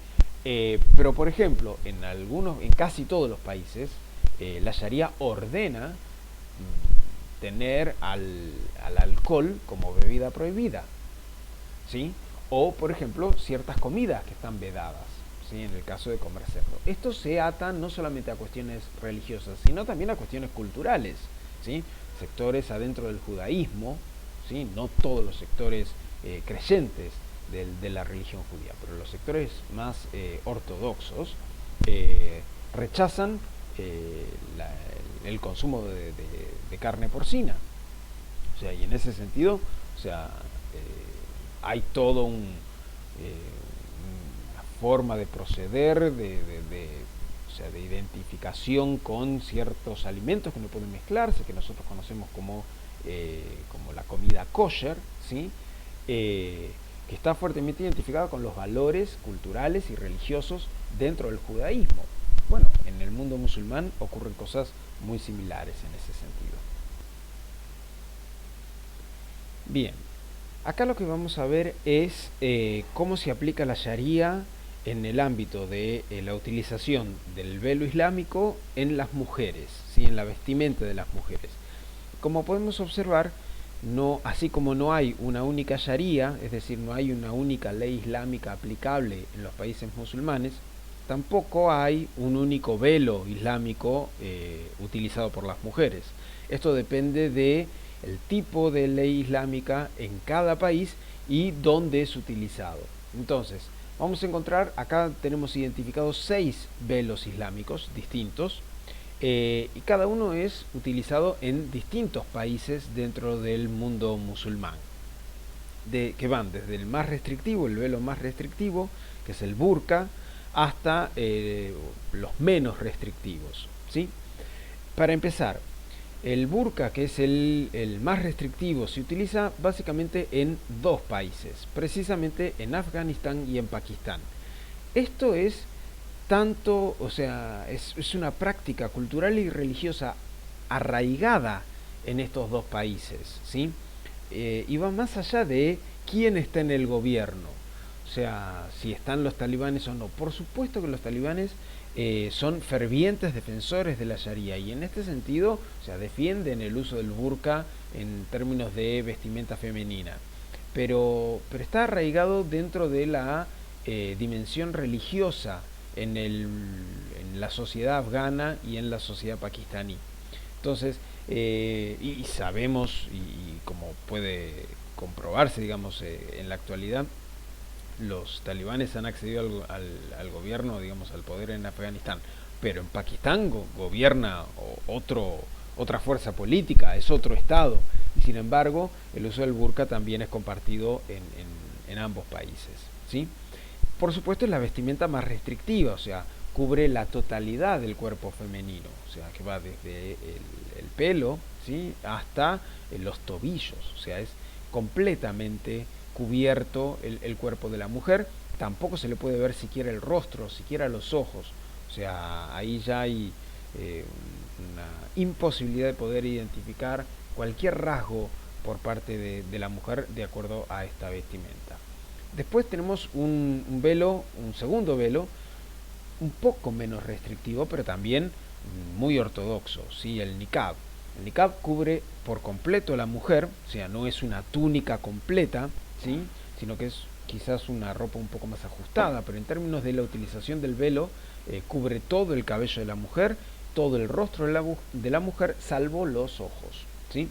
Pero por ejemplo, en casi todos los países, la Sharia ordena tener al alcohol como bebida prohibida, ¿sí? O por ejemplo, ciertas comidas que están vedadas, ¿sí?, en el caso de comer cerdo. Esto se ata no solamente a cuestiones religiosas, sino también a cuestiones culturales, ¿sí? Sectores adentro del judaísmo, ¿sí?, no todos los sectores creyentes de la religión judía, pero los sectores más ortodoxos rechazan el consumo de carne porcina. O sea, y en ese sentido, o sea, hay todo una forma de proceder, o sea, de identificación con ciertos alimentos que no pueden mezclarse, que nosotros conocemos como la comida kosher, ¿sí? que está fuertemente identificada con los valores culturales y religiosos dentro del judaísmo. Bueno, en el mundo musulmán ocurren cosas muy similares en ese sentido. Bien, acá lo que vamos a ver es cómo se aplica la Sharia en el ámbito de la utilización del velo islámico en las mujeres, ¿sí? En la vestimenta de las mujeres. Como podemos observar, así como no hay una única Sharia, es decir, no hay una única ley islámica aplicable en los países musulmanes, tampoco hay un único velo islámico utilizado por las mujeres. Esto depende de el tipo de ley islámica en cada país y dónde es utilizado. Entonces, vamos a encontrar, acá tenemos identificados 6 velos islámicos distintos, y cada uno es utilizado en distintos países dentro del mundo musulmán, que van desde el más restrictivo, el velo más restrictivo, que es el burka, hasta los menos restrictivos, ¿sí? Para empezar, el burka, que es el más restrictivo, se utiliza básicamente en 2 países, precisamente en Afganistán y en Pakistán. Esto es tanto, o sea, es una práctica cultural y religiosa arraigada en estos 2 países, ¿sí? Y va más allá de quién está en el gobierno, o sea, si están los talibanes o no. Por supuesto que los talibanes son fervientes defensores de la Sharia y en este sentido, o sea, defienden el uso del burka en términos de vestimenta femenina, pero está arraigado dentro de la dimensión religiosa en la sociedad afgana y en la sociedad pakistaní. Entonces, y sabemos, y como puede comprobarse, digamos, en la actualidad, los talibanes han accedido al gobierno, digamos, al poder en Afganistán, pero en Pakistán gobierna otra fuerza política, es otro estado, y sin embargo el uso del burka también es compartido en ambos países, ¿sí? Por supuesto es la vestimenta más restrictiva, o sea, cubre la totalidad del cuerpo femenino, o sea, que va desde el pelo, ¿sí? Hasta los tobillos, o sea, es completamente cubierto el cuerpo de la mujer. Tampoco se le puede ver siquiera el rostro, siquiera los ojos, o sea, ahí ya hay una imposibilidad de poder identificar cualquier rasgo por parte de la mujer de acuerdo a esta vestimenta. Después tenemos un velo, un segundo velo, un poco menos restrictivo, pero también muy ortodoxo, ¿sí? El niqab. El niqab cubre por completo a la mujer, o sea, no es una túnica completa, ¿sí? Sino que es quizás una ropa un poco más ajustada, pero en términos de la utilización del velo, cubre todo el cabello de la mujer, todo el rostro de la mujer, salvo los ojos, ¿sí?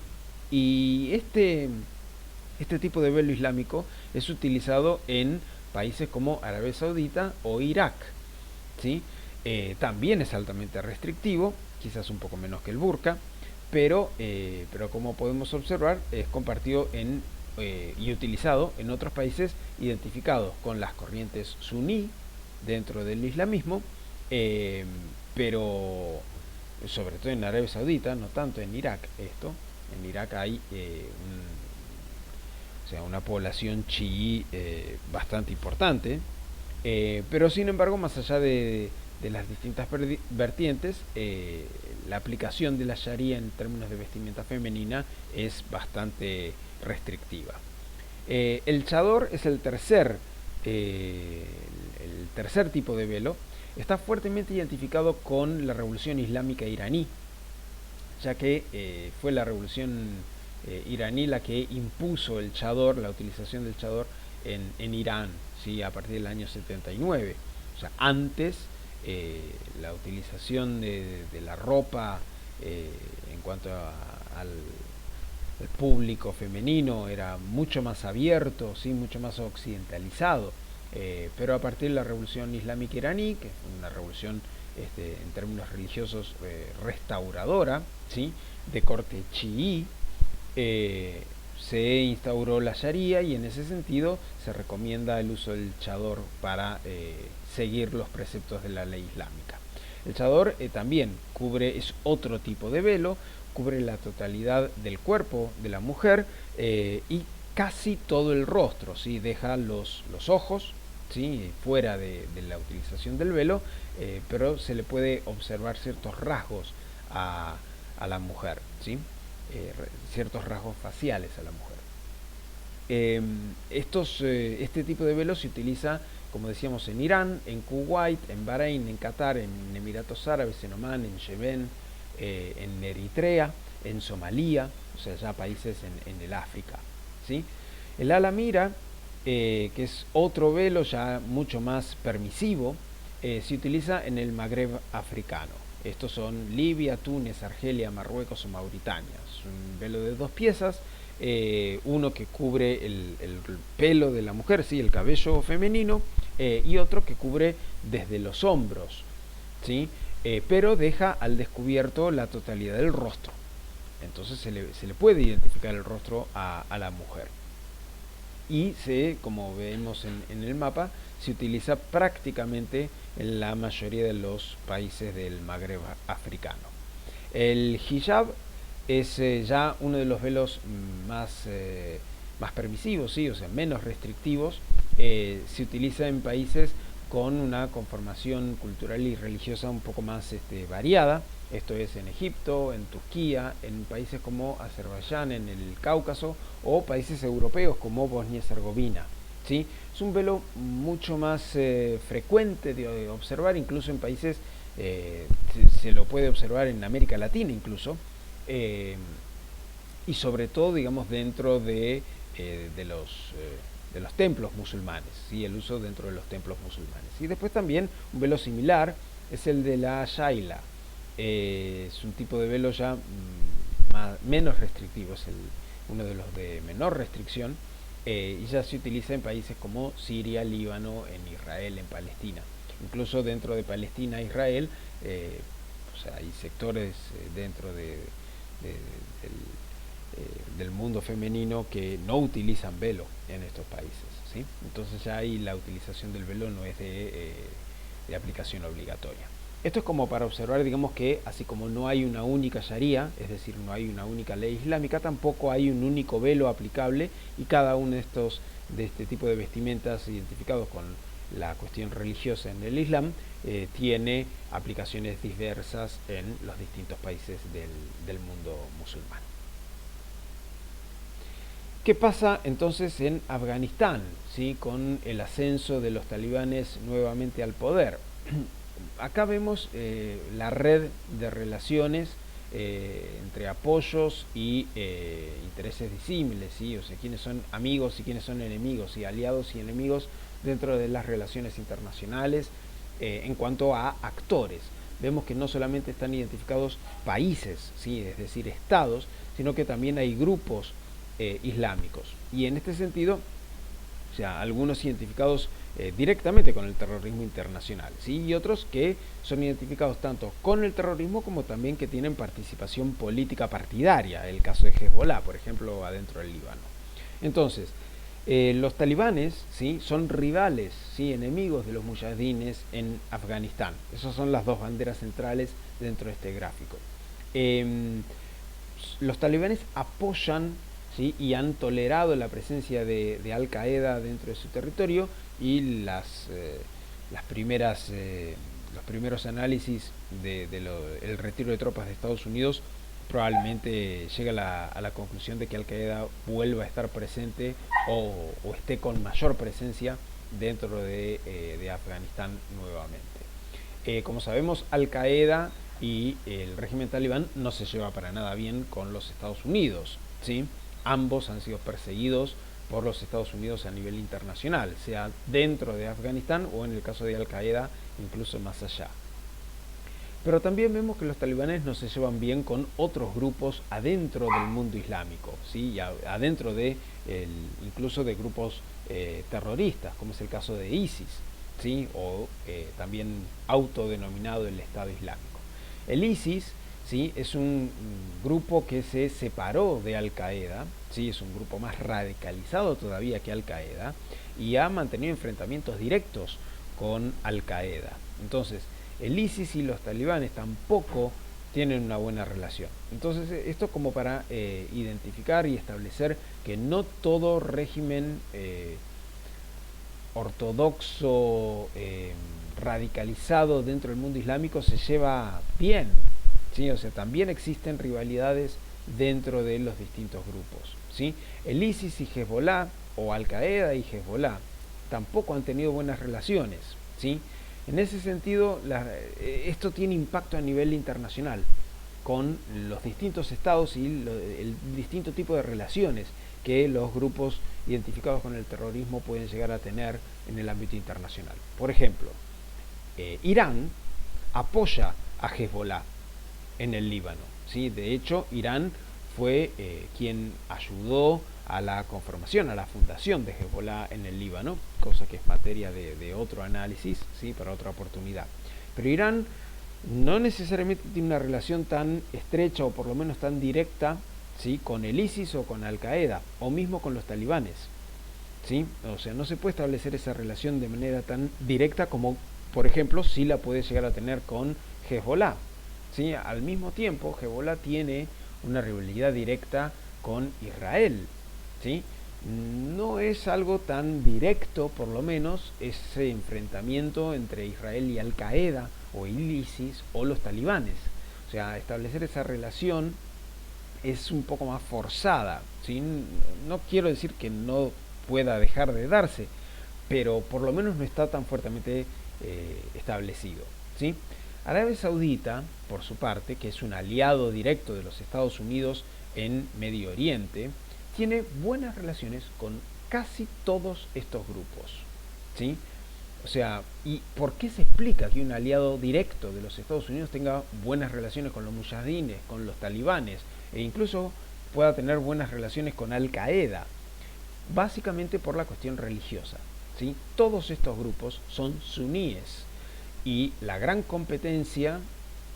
Y este tipo de velo islámico es utilizado en países como Arabia Saudita o Irak, ¿sí? También es altamente restrictivo, quizás un poco menos que el burka, pero como podemos observar es compartido y utilizado en otros países identificados con las corrientes suní dentro del islamismo, pero sobre todo en Arabia Saudita, no tanto en Irak esto. En Irak hay una población chií bastante importante, pero sin embargo, más allá de las distintas vertientes, la aplicación de la Sharia en términos de vestimenta femenina es bastante restrictiva. El chador es el tercer tipo de velo. Está fuertemente identificado con la revolución islámica iraní, ya que fue la revolución iraní la que impuso el chador, la utilización del chador en Irán, ¿sí? A partir del año 79. O sea, antes la utilización de la ropa en cuanto al público femenino era mucho más abierto, ¿sí? Mucho más occidentalizado, pero a partir de la revolución islámica iraní, que fue una revolución en términos religiosos restauradora, ¿sí? De corte chií, se instauró la Sharia y en ese sentido se recomienda el uso del chador para seguir los preceptos de la ley islámica. El chador también es otro tipo de velo, cubre la totalidad del cuerpo de la mujer y casi todo el rostro, ¿sí? Deja los ojos, ¿sí? Fuera de la utilización del velo, pero se le puede observar ciertos rasgos a, a la mujer, ¿sí? Ciertos rasgos faciales a la mujer. Este tipo de velo se utiliza, como decíamos, en Irán, en Kuwait, en Bahrein, en Qatar, en Emiratos Árabes, en Omán, en Yemen, en Eritrea, en Somalia, o sea, ya países en el África, ¿sí? El alamira, que es otro velo ya mucho más permisivo, se utiliza en el Magreb africano. Estos son Libia, Túnez, Argelia, Marruecos o Mauritania. Es un velo de 2 piezas, uno que cubre el pelo de la mujer, ¿sí? El cabello femenino, y otro que cubre desde los hombros, ¿sí? Pero deja al descubierto la totalidad del rostro. Entonces se le puede identificar el rostro a la mujer. Y como vemos en el mapa, se utiliza prácticamente en la mayoría de los países del Magreb africano. El hijab es ya uno de los velos más permisivos, ¿sí? O sea, menos restrictivos. Se utiliza en países con una conformación cultural y religiosa un poco más variada. Esto es en Egipto, en Turquía, en países como Azerbaiyán, en el Cáucaso, o países europeos como Bosnia y Herzegovina, ¿sí? Es un velo mucho más frecuente de observar, incluso en países, se lo puede observar en América Latina incluso, y sobre todo, digamos, dentro de los templos musulmanes, ¿sí? El uso dentro de los templos musulmanes. Y después también un velo similar es el de la shaila. Es un tipo de velo ya menos restrictivo, es uno de los de menor restricción, y ya se utiliza en países como Siria, Líbano, en Israel, en Palestina. Incluso dentro de Palestina e Israel, o sea, hay sectores dentro del mundo femenino que no utilizan velo en estos países, ¿sí? Entonces ya ahí la utilización del velo no es de aplicación obligatoria. Esto es como para observar, digamos, que así como no hay una única sharia, es decir, no hay una única ley islámica, tampoco hay un único velo aplicable, y cada uno de este tipo de vestimentas identificados con la cuestión religiosa en el Islam tiene aplicaciones diversas en los distintos países del mundo musulmán. ¿Qué pasa entonces en Afganistán, ¿sí? Con el ascenso de los talibanes nuevamente al poder? Acá vemos la red de relaciones entre apoyos y intereses disímiles, ¿sí? O sea, quiénes son amigos y quiénes son enemigos, y aliados y enemigos dentro de las relaciones internacionales. En cuanto a actores, vemos que no solamente están identificados países, ¿sí? Es decir, estados, sino que también hay grupos islámicos. Y en este sentido, o sea, algunos identificados directamente con el terrorismo internacional, ¿sí? Y otros que son identificados tanto con el terrorismo como también que tienen participación política partidaria, el caso de Hezbollah, por ejemplo, adentro del Líbano. Entonces, los talibanes, ¿sí? Son rivales, ¿sí? Enemigos de los mujahidines en Afganistán. Esas son las dos banderas centrales dentro de este gráfico. Los talibanes apoyan, ¿sí? Y han tolerado la presencia de Al Qaeda dentro de su territorio, y los primeros análisis del retiro de tropas de Estados Unidos probablemente llega a la conclusión de que Al Qaeda vuelva a estar presente o esté con mayor presencia dentro de Afganistán nuevamente. Como sabemos, Al Qaeda y el régimen talibán no se lleva para nada bien con los Estados Unidos, ¿sí? Ambos han sido perseguidos por los Estados Unidos a nivel internacional, sea dentro de Afganistán o en el caso de Al Qaeda incluso más allá. Pero también vemos que los talibanes no se llevan bien con otros grupos adentro del mundo islámico, ¿sí? Y adentro incluso de grupos terroristas, como es el caso de ISIS, ¿sí? O también autodenominado el Estado Islámico. El ISIS, ¿sí? Es un grupo que se separó de Al Qaeda, ¿sí? Es un grupo más radicalizado todavía que Al Qaeda, y ha mantenido enfrentamientos directos con Al Qaeda. Entonces, el ISIS y los talibanes tampoco tienen una buena relación. Entonces, esto como para identificar y establecer que no todo régimen ortodoxo radicalizado dentro del mundo islámico se lleva bien, ¿sí? O sea, también existen rivalidades dentro de los distintos grupos, ¿sí? El ISIS y Hezbollah, o Al Qaeda y Hezbollah, tampoco han tenido buenas relaciones, ¿sí? En ese sentido, esto tiene impacto a nivel internacional con los distintos estados y el distinto tipo de relaciones que los grupos identificados con el terrorismo pueden llegar a tener en el ámbito internacional. Por ejemplo, Irán apoya a Hezbollah en el Líbano, ¿sí? De hecho, Irán fue quien ayudó a la conformación, a la fundación de Hezbollah en el Líbano, cosa que es materia de otro análisis, ¿sí? Para otra oportunidad. Pero Irán no necesariamente tiene una relación tan estrecha o por lo menos tan directa, ¿sí? Con el ISIS o con Al Qaeda o mismo con los talibanes, ¿sí? O sea, no se puede establecer esa relación de manera tan directa como, por ejemplo, sí la puede llegar a tener con Hezbollah, ¿sí? Al mismo tiempo, Hezbollah tiene una rivalidad directa con Israel, ¿sí? No es algo tan directo, por lo menos, ese enfrentamiento entre Israel y Al Qaeda o el ISIS o los talibanes. O sea, establecer esa relación es un poco más forzada, ¿sí? No quiero decir que no pueda dejar de darse, pero por lo menos no está tan fuertemente establecido, ¿sí? Arabia Saudita, por su parte, que es un aliado directo de los Estados Unidos en Medio Oriente, tiene buenas relaciones con casi todos estos grupos, ¿sí? O sea, ¿y por qué se explica que un aliado directo de los Estados Unidos tenga buenas relaciones con los mujahidines, con los talibanes, e incluso pueda tener buenas relaciones con Al Qaeda? Básicamente por la cuestión religiosa, ¿sí? Todos estos grupos son suníes y la gran competencia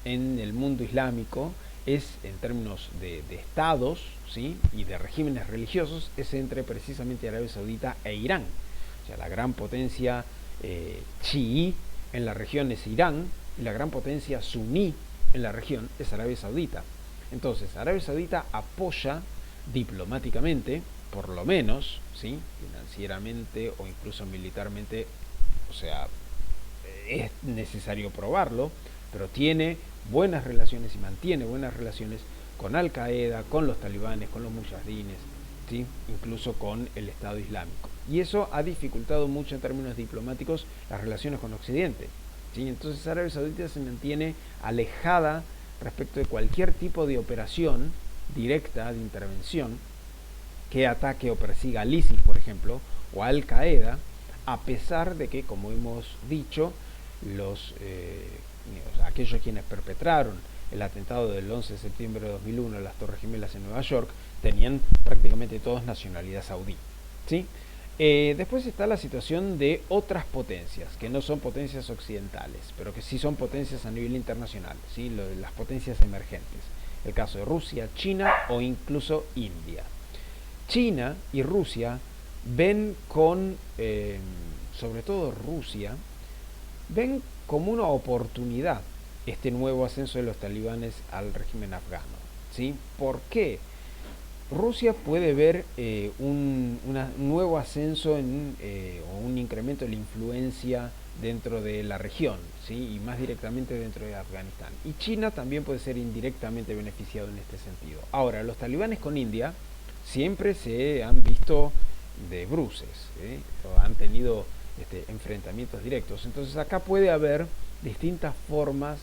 en el mundo islámico es, en términos de estados, ¿sí? Y de regímenes religiosos, es entre precisamente Arabia Saudita e Irán. O sea, la gran potencia chií en la región es Irán y la gran potencia suní en la región es Arabia Saudita. Entonces, Arabia Saudita apoya diplomáticamente, por lo menos, ¿sí? Financieramente o incluso militarmente, o sea, es necesario probarlo, pero tiene buenas relaciones y mantiene buenas relaciones con Al Qaeda, con los talibanes, con los mujahidines, ¿sí? Incluso con el Estado Islámico. Y eso ha dificultado mucho en términos diplomáticos las relaciones con Occidente, ¿sí? Entonces Arabia Saudita se mantiene alejada respecto de cualquier tipo de operación directa de intervención que ataque o persiga al ISIS, por ejemplo, o a Al Qaeda, a pesar de que, como hemos dicho, aquellos quienes perpetraron el atentado del 11 de septiembre de 2001 en las Torres Gemelas en Nueva York tenían prácticamente todos nacionalidad saudí, ¿sí? Después está la situación de otras potencias, que no son potencias occidentales, pero que sí son potencias a nivel internacional, ¿sí? Las potencias emergentes. El caso de Rusia, China o incluso India. China y Rusia ven sobre todo Rusia, ven como una oportunidad este nuevo ascenso de los talibanes al régimen afgano, ¿sí? ¿Por qué? Rusia puede ver un nuevo ascenso o un incremento de la influencia dentro de la región, ¿sí? Y más directamente dentro de Afganistán. Y China también puede ser indirectamente beneficiado en este sentido. Ahora, los talibanes con India siempre se han visto de bruces, ¿eh? Han tenido enfrentamientos directos. Entonces acá puede haber distintas formas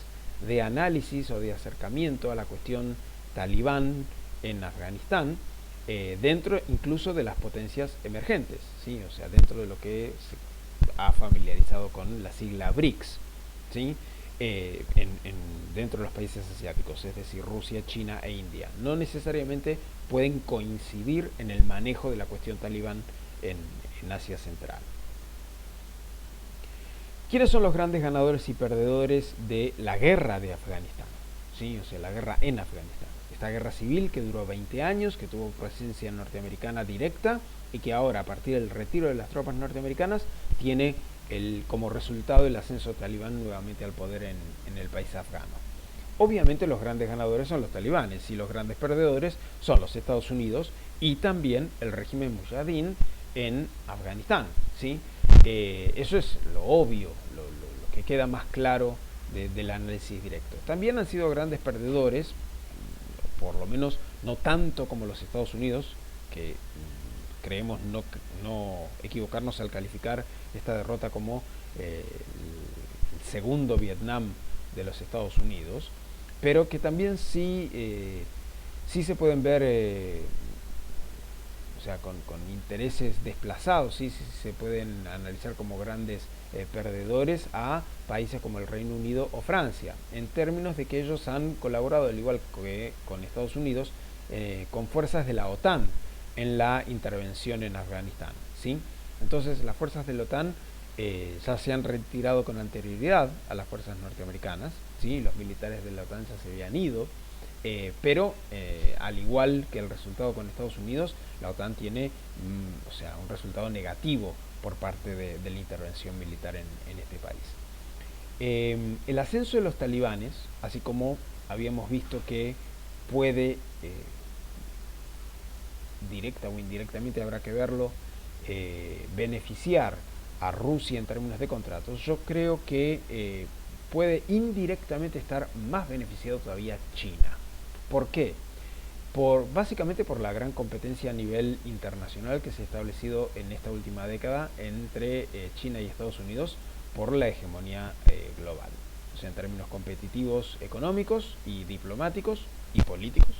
de análisis o de acercamiento a la cuestión talibán en Afganistán, dentro incluso de las potencias emergentes, ¿sí? O sea, dentro de lo que se ha familiarizado con la sigla BRICS, ¿sí? Dentro de los países asiáticos, es decir, Rusia, China e India. No necesariamente pueden coincidir en el manejo de la cuestión talibán en Asia Central. ¿Quiénes son los grandes ganadores y perdedores de la guerra de Afganistán? ¿Sí? O sea, la guerra en Afganistán. Esta guerra civil que duró 20 años, que tuvo presencia norteamericana directa y que ahora, a partir del retiro de las tropas norteamericanas, tiene como resultado el ascenso talibán nuevamente al poder en el país afgano. obviamente los grandes ganadores son los talibanes y los grandes perdedores son los Estados Unidos y también el régimen mujahideen en Afganistán, ¿sí? Eso es lo obvio, lo que queda más claro del análisis directo. También han sido grandes perdedores, por lo menos no tanto como los Estados Unidos, que creemos no equivocarnos al calificar esta derrota como el segundo Vietnam de los Estados Unidos, pero que también sí se pueden ver, o sea, con intereses desplazados, sí se pueden analizar como grandes perdedores a países como el Reino Unido o Francia, en términos de que ellos han colaborado, al igual que con Estados Unidos, con fuerzas de la OTAN en la intervención en Afganistán, ¿sí? Entonces las fuerzas de la OTAN ya se han retirado con anterioridad a las fuerzas norteamericanas, ¿sí? Los militares de la OTAN ya se habían ido, pero al igual que el resultado con Estados Unidos, la OTAN tiene o sea, un resultado negativo por parte de la intervención militar en este país. El ascenso de los talibanes, así como habíamos visto que puede, directa o indirectamente habrá que verlo, beneficiar a Rusia en términos de contratos, yo creo que puede indirectamente estar más beneficiado todavía China. ¿Por qué? Básicamente por la gran competencia a nivel internacional que se ha establecido en esta última década entre China y Estados Unidos por la hegemonía global. O sea, en términos competitivos económicos y diplomáticos y políticos.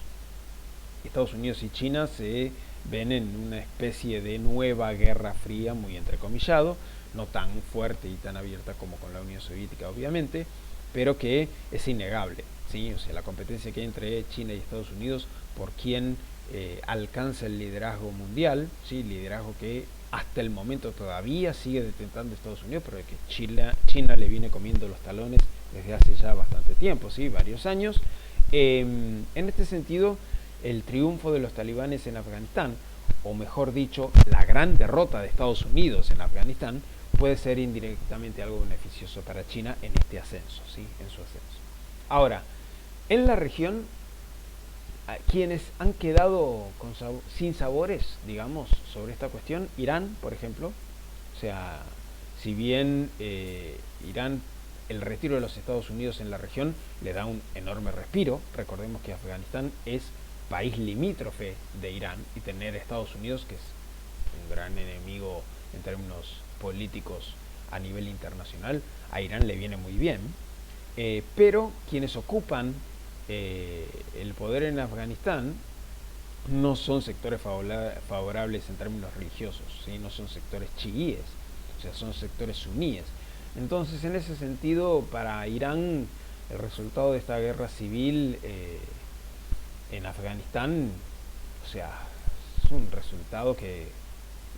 Estados Unidos y China se ven en una especie de nueva guerra fría, muy entrecomillado, no tan fuerte y tan abierta como con la Unión Soviética, obviamente, pero que es innegable, ¿sí? O sea, la competencia que hay entre China y Estados Unidos por quién alcanza el liderazgo mundial, ¿sí? Liderazgo que hasta el momento todavía sigue detentando Estados Unidos, pero que China le viene comiendo los talones desde hace ya bastante tiempo, ¿sí? Varios años. En este sentido, el triunfo de los talibanes en Afganistán, o mejor dicho, la gran derrota de Estados Unidos en Afganistán, puede ser indirectamente algo beneficioso para China en este ascenso, ¿sí? En su ascenso. Ahora, en la región, quienes han quedado sin sabores, digamos, sobre esta cuestión, Irán, por ejemplo, o sea, si bien Irán, el retiro de los Estados Unidos en la región le da un enorme respiro, recordemos que Afganistán es país limítrofe de Irán y tener Estados Unidos, que es un gran enemigo en términos políticos a nivel internacional, a Irán le viene muy bien, pero quienes ocupan el poder en Afganistán no son sectores favorables en términos religiosos, ¿sí? No son sectores chiíes, o sea, son sectores suníes. Entonces, en ese sentido, para Irán, el resultado de esta guerra civil en Afganistán, o sea, es un resultado que,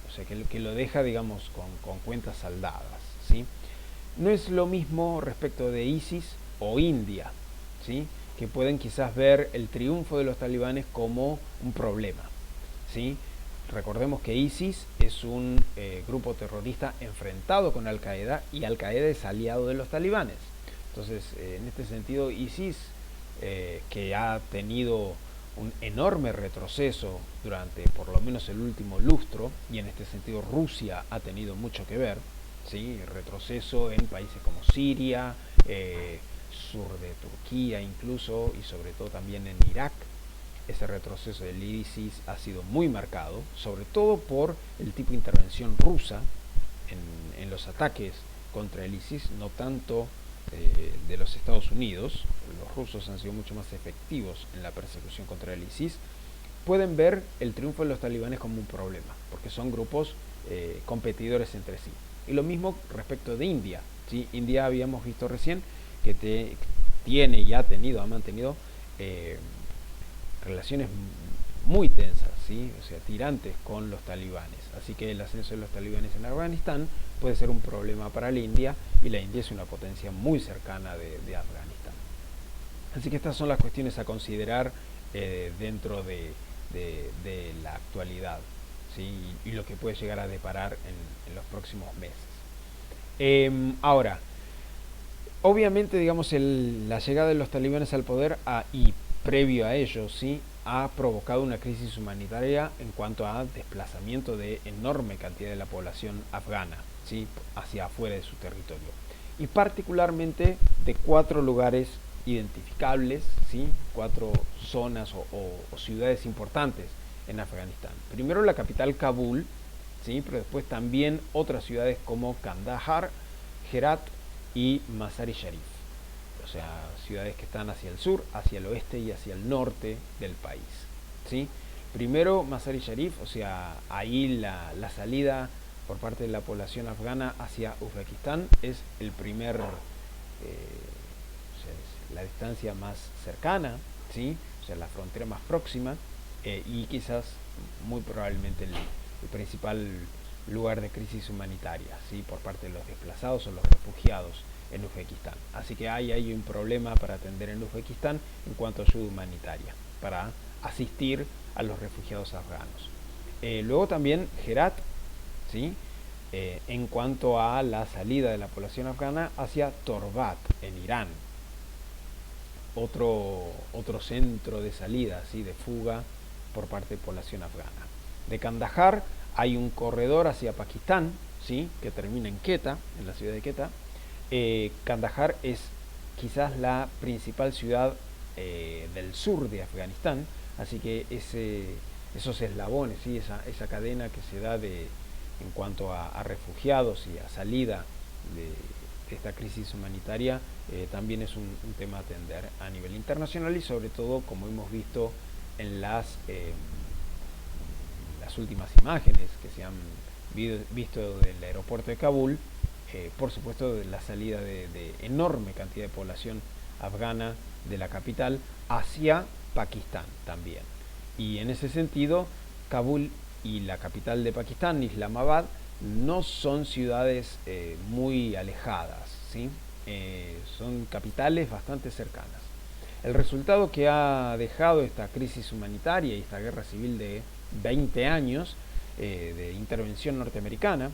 o sea, que lo deja, digamos, con cuentas saldadas, ¿sí? No es lo mismo respecto de ISIS o India, ¿sí? Que pueden quizás ver el triunfo de los talibanes como un problema, ¿sí? Recordemos que ISIS es un grupo terrorista enfrentado con Al-Qaeda y Al-Qaeda es aliado de los talibanes. Entonces, en este sentido, ISIS, que ha tenido un enorme retroceso durante por lo menos el último lustro, y en este sentido Rusia ha tenido mucho que ver, ¿sí? Retroceso en países como Siria, sur de Turquía incluso, y sobre todo también en Irak. Ese retroceso del ISIS ha sido muy marcado, sobre todo por el tipo de intervención rusa en los ataques contra el ISIS, no tanto de los Estados Unidos. Los rusos han sido mucho más efectivos en la persecución contra el ISIS. Pueden ver el triunfo de los talibanes como un problema, porque son grupos competidores entre sí. Y lo mismo respecto de India, ¿sí? India habíamos visto recién que tiene y ha mantenido relaciones muy tensas, ¿sí? O sea, tirantes con los talibanes. Así que el ascenso de los talibanes en Afganistán puede ser un problema para la India, y la India es una potencia muy cercana de Afganistán. Así que estas son las cuestiones a considerar dentro de la actualidad, ¿sí? Y lo que puede llegar a deparar en los próximos meses. Ahora, Obviamente, digamos, la llegada de los talibanes al poder y previo a ello, ¿sí?, ha provocado una crisis humanitaria en cuanto a desplazamiento de enorme cantidad de la población afgana, ¿sí?, hacia afuera de su territorio. Y particularmente de 4 lugares identificables, ¿sí?, 4 zonas o ciudades importantes en Afganistán. Primero la capital Kabul, ¿sí?, pero después también otras ciudades como Kandahar, Herat y Mazar-i Sharif. O sea, ciudades que están hacia el sur, hacia el oeste y hacia el norte del país, ¿sí? Primero Mazar-i Sharif, o sea, ahí la salida por parte de la población afgana hacia Uzbekistán es el primer, o sea, es la distancia más cercana, ¿sí?, o sea, la frontera más próxima, y quizás muy probablemente el principal lugar de crisis humanitaria, ¿sí?, por parte de los desplazados o los refugiados en Uzbekistán. Así que hay un problema para atender en Uzbekistán en cuanto a ayuda humanitaria, para asistir a los refugiados afganos. Luego también Herat, ¿sí?, en cuanto a la salida de la población afgana hacia Torbat, en Irán. Otro centro de salida, ¿sí?, de fuga por parte de población afgana. De Kandahar hay un corredor hacia Pakistán, ¿sí?, que termina en Quetta, en la ciudad de Quetta. Kandahar es quizás la principal ciudad del sur de Afganistán, así que esos eslabones, ¿sí?, esa cadena que se da en cuanto a refugiados y a salida de esta crisis humanitaria, también es un tema a atender a nivel internacional y sobre todo, como hemos visto en las últimas imágenes que se han visto del aeropuerto de Kabul, por supuesto de la salida de enorme cantidad de población afgana de la capital hacia Pakistán también. Y en ese sentido, Kabul y la capital de Pakistán, Islamabad, no son ciudades muy alejadas, ¿sí? Son capitales bastante cercanas. El resultado que ha dejado esta crisis humanitaria y esta guerra civil de 20 años de intervención norteamericana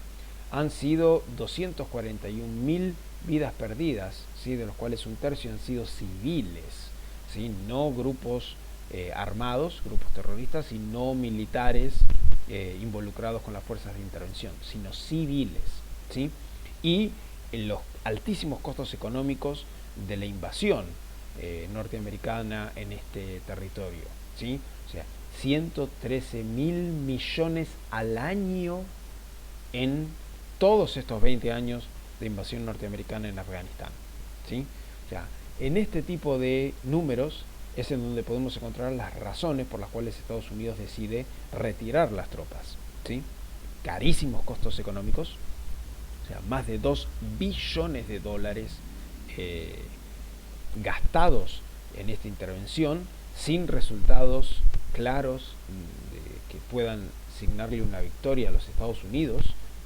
han sido 241.000 vidas perdidas, ¿sí?, de los cuales un tercio han sido civiles, ¿sí?, no grupos armados, grupos terroristas, y no militares involucrados con las fuerzas de intervención, sino civiles, ¿sí?, y en los altísimos costos económicos de la invasión norteamericana en este territorio, ¿sí? O sea, 113.000 millones al año en todos estos 20 años de invasión norteamericana en Afganistán, ¿sí? O sea, en este tipo de números es en donde podemos encontrar las razones por las cuales Estados Unidos decide retirar las tropas, ¿sí? Carísimos costos económicos, o sea, más de 2 billones de dólares gastados en esta intervención sin resultados claros que puedan asignarle una victoria a los Estados Unidos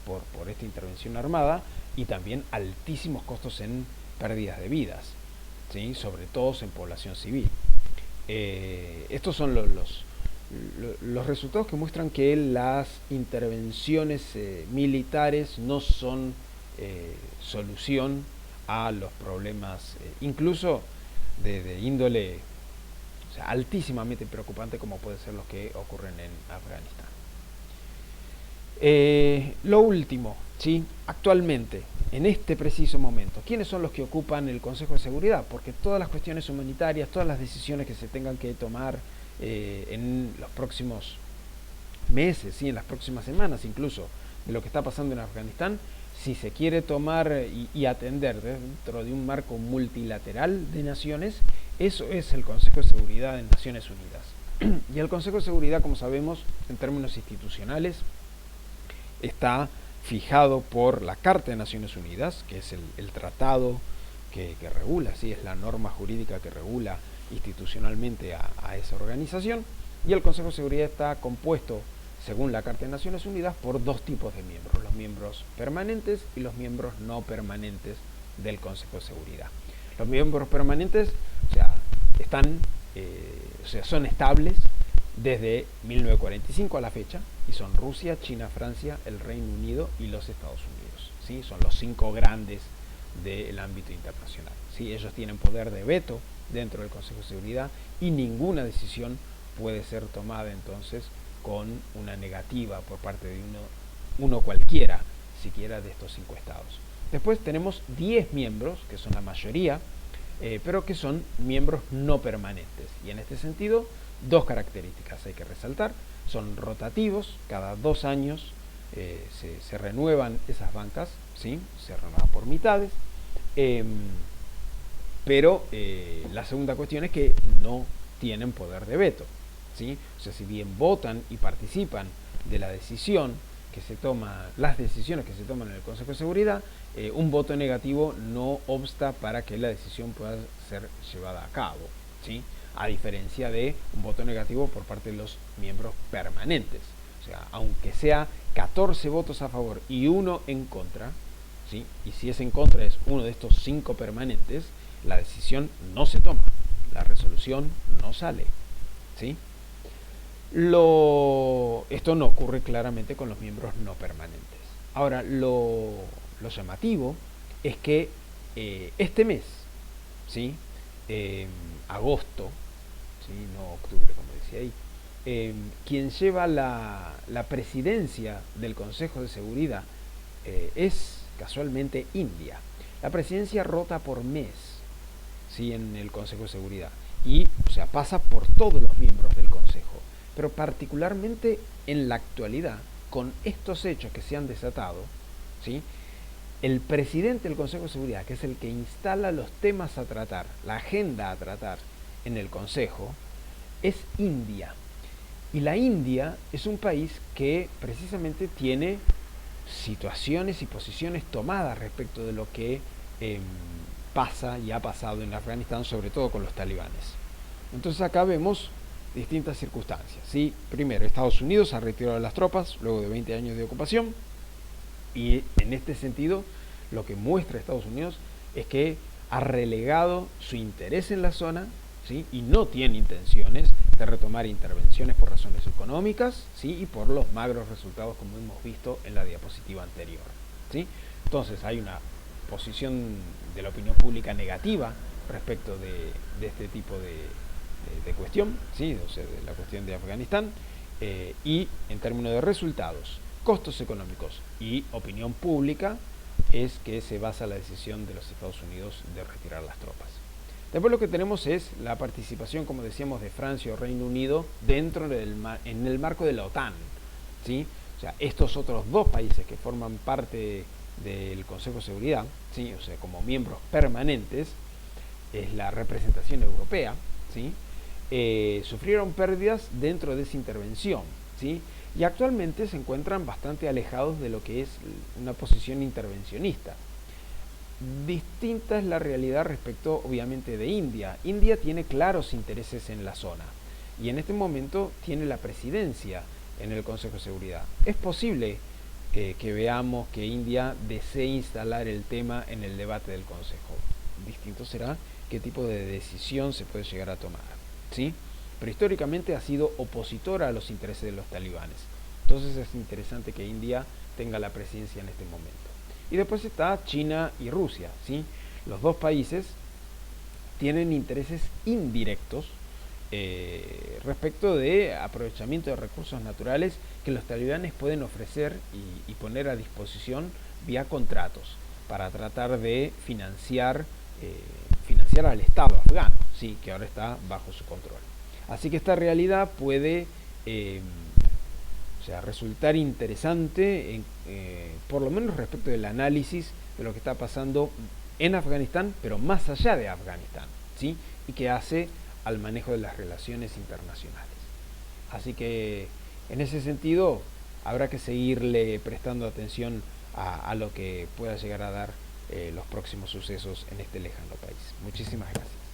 por esta intervención armada, y también altísimos costos en pérdidas de vidas, ¿sí?, sobre todo en población civil. Estos son los resultados que muestran que las intervenciones militares no son solución a los problemas, incluso de índole, o sea, altísimamente preocupante, como pueden ser los que ocurren en Afganistán. Lo último, ¿sí?, actualmente, en este preciso momento, ¿quiénes son los que ocupan el Consejo de Seguridad? Porque todas las cuestiones humanitarias, todas las decisiones que se tengan que tomar en los próximos meses, ¿sí?, en las próximas semanas incluso, de lo que está pasando en Afganistán, si se quiere tomar y atender dentro de un marco multilateral de naciones, eso es el Consejo de Seguridad de Naciones Unidas. Y el Consejo de Seguridad, como sabemos, en términos institucionales, está fijado por la Carta de Naciones Unidas, que es el tratado que regula, ¿sí?, es la norma jurídica que regula institucionalmente a esa organización, y el Consejo de Seguridad está compuesto, según la Carta de Naciones Unidas, por 2 tipos de miembros: los miembros permanentes y los miembros no permanentes del Consejo de Seguridad. Los miembros permanentes, o sea, son estables desde 1945 a la fecha, y son Rusia, China, Francia, el Reino Unido y los Estados Unidos, ¿sí? Son los 5 grandes del ámbito internacional. ¿Sí? Ellos tienen poder de veto dentro del Consejo de Seguridad y ninguna decisión puede ser tomada entonces con una negativa por parte de uno cualquiera, siquiera de estos 5 estados. Después tenemos 10 miembros, que son la mayoría, pero que son miembros no permanentes. Y en este sentido, 2 características hay que resaltar. Son rotativos, cada 2 años se renuevan esas bancas, ¿sí? Se renuevan por mitades. Pero la segunda cuestión es que no tienen poder de veto, ¿sí? O sea, si bien votan y participan de la decisión que se toma, las decisiones que se toman en el Consejo de Seguridad, un voto negativo no obsta para que la decisión pueda ser llevada a cabo, ¿sí? A diferencia de un voto negativo por parte de los miembros permanentes. O sea, aunque sea 14 votos a favor y 1 en contra, ¿sí? Y si es en contra es uno de estos 5 permanentes, la decisión no se toma, la resolución no sale, ¿sí? Esto no ocurre claramente con los miembros no permanentes. Ahora, lo llamativo es que este mes, ¿sí? Agosto, ¿sí? No octubre como decía ahí, quien lleva la presidencia del Consejo de Seguridad es casualmente India. La presidencia rota por mes, ¿sí? En el Consejo de Seguridad y, o sea, pasa por todos los miembros del Consejo, pero particularmente en la actualidad, con estos hechos que se han desatado, ¿sí? El presidente del Consejo de Seguridad, que es el que instala los temas a tratar, la agenda a tratar en el Consejo, es India. Y la India es un país que precisamente tiene situaciones y posiciones tomadas respecto de lo que pasa y ha pasado en Afganistán, sobre todo con los talibanes. Entonces acá vemos distintas circunstancias, ¿sí? Primero, Estados Unidos ha retirado las tropas luego de 20 años de ocupación y en este sentido lo que muestra Estados Unidos es que ha relegado su interés en la zona, ¿sí? Y no tiene intenciones de retomar intervenciones por razones económicas, ¿sí? Y por los magros resultados como hemos visto en la diapositiva anterior, ¿sí? Entonces hay una posición de la opinión pública negativa respecto de este tipo de cuestión, ¿sí? O sea, de la cuestión de Afganistán, y en términos de resultados, costos económicos y opinión pública es que se basa la decisión de los Estados Unidos de retirar las tropas. Después lo que tenemos es la participación, como decíamos, de Francia o Reino Unido dentro en el marco de la OTAN, ¿sí? O sea, estos otros 2 países que forman parte del Consejo de Seguridad, ¿sí? O sea, como miembros permanentes, es la representación europea, ¿sí? Sufrieron pérdidas dentro de esa intervención, ¿sí? Y actualmente se encuentran bastante alejados de lo que es una posición intervencionista. Distinta es la realidad respecto, obviamente, de India. India tiene claros intereses en la zona y en este momento tiene la presidencia en el Consejo de Seguridad. Es posible que veamos que India desee instalar el tema en el debate del Consejo. Distinto será qué tipo de decisión se puede llegar a tomar, ¿sí? Pero históricamente ha sido opositora a los intereses de los talibanes. Entonces es interesante que India tenga la presidencia en este momento. Y después está China y Rusia, ¿sí? Los 2 países tienen intereses indirectos respecto de aprovechamiento de recursos naturales que los talibanes pueden ofrecer y poner a disposición vía contratos para tratar de financiar al Estado afgano, ¿sí? Que ahora está bajo su control. Así que esta realidad puede resultar interesante, por lo menos respecto del análisis de lo que está pasando en Afganistán, pero más allá de Afganistán, ¿sí? Y que hace al manejo de las relaciones internacionales. Así que en ese sentido habrá que seguirle prestando atención a lo que pueda llegar a dar los próximos sucesos en este lejano país. Muchísimas gracias.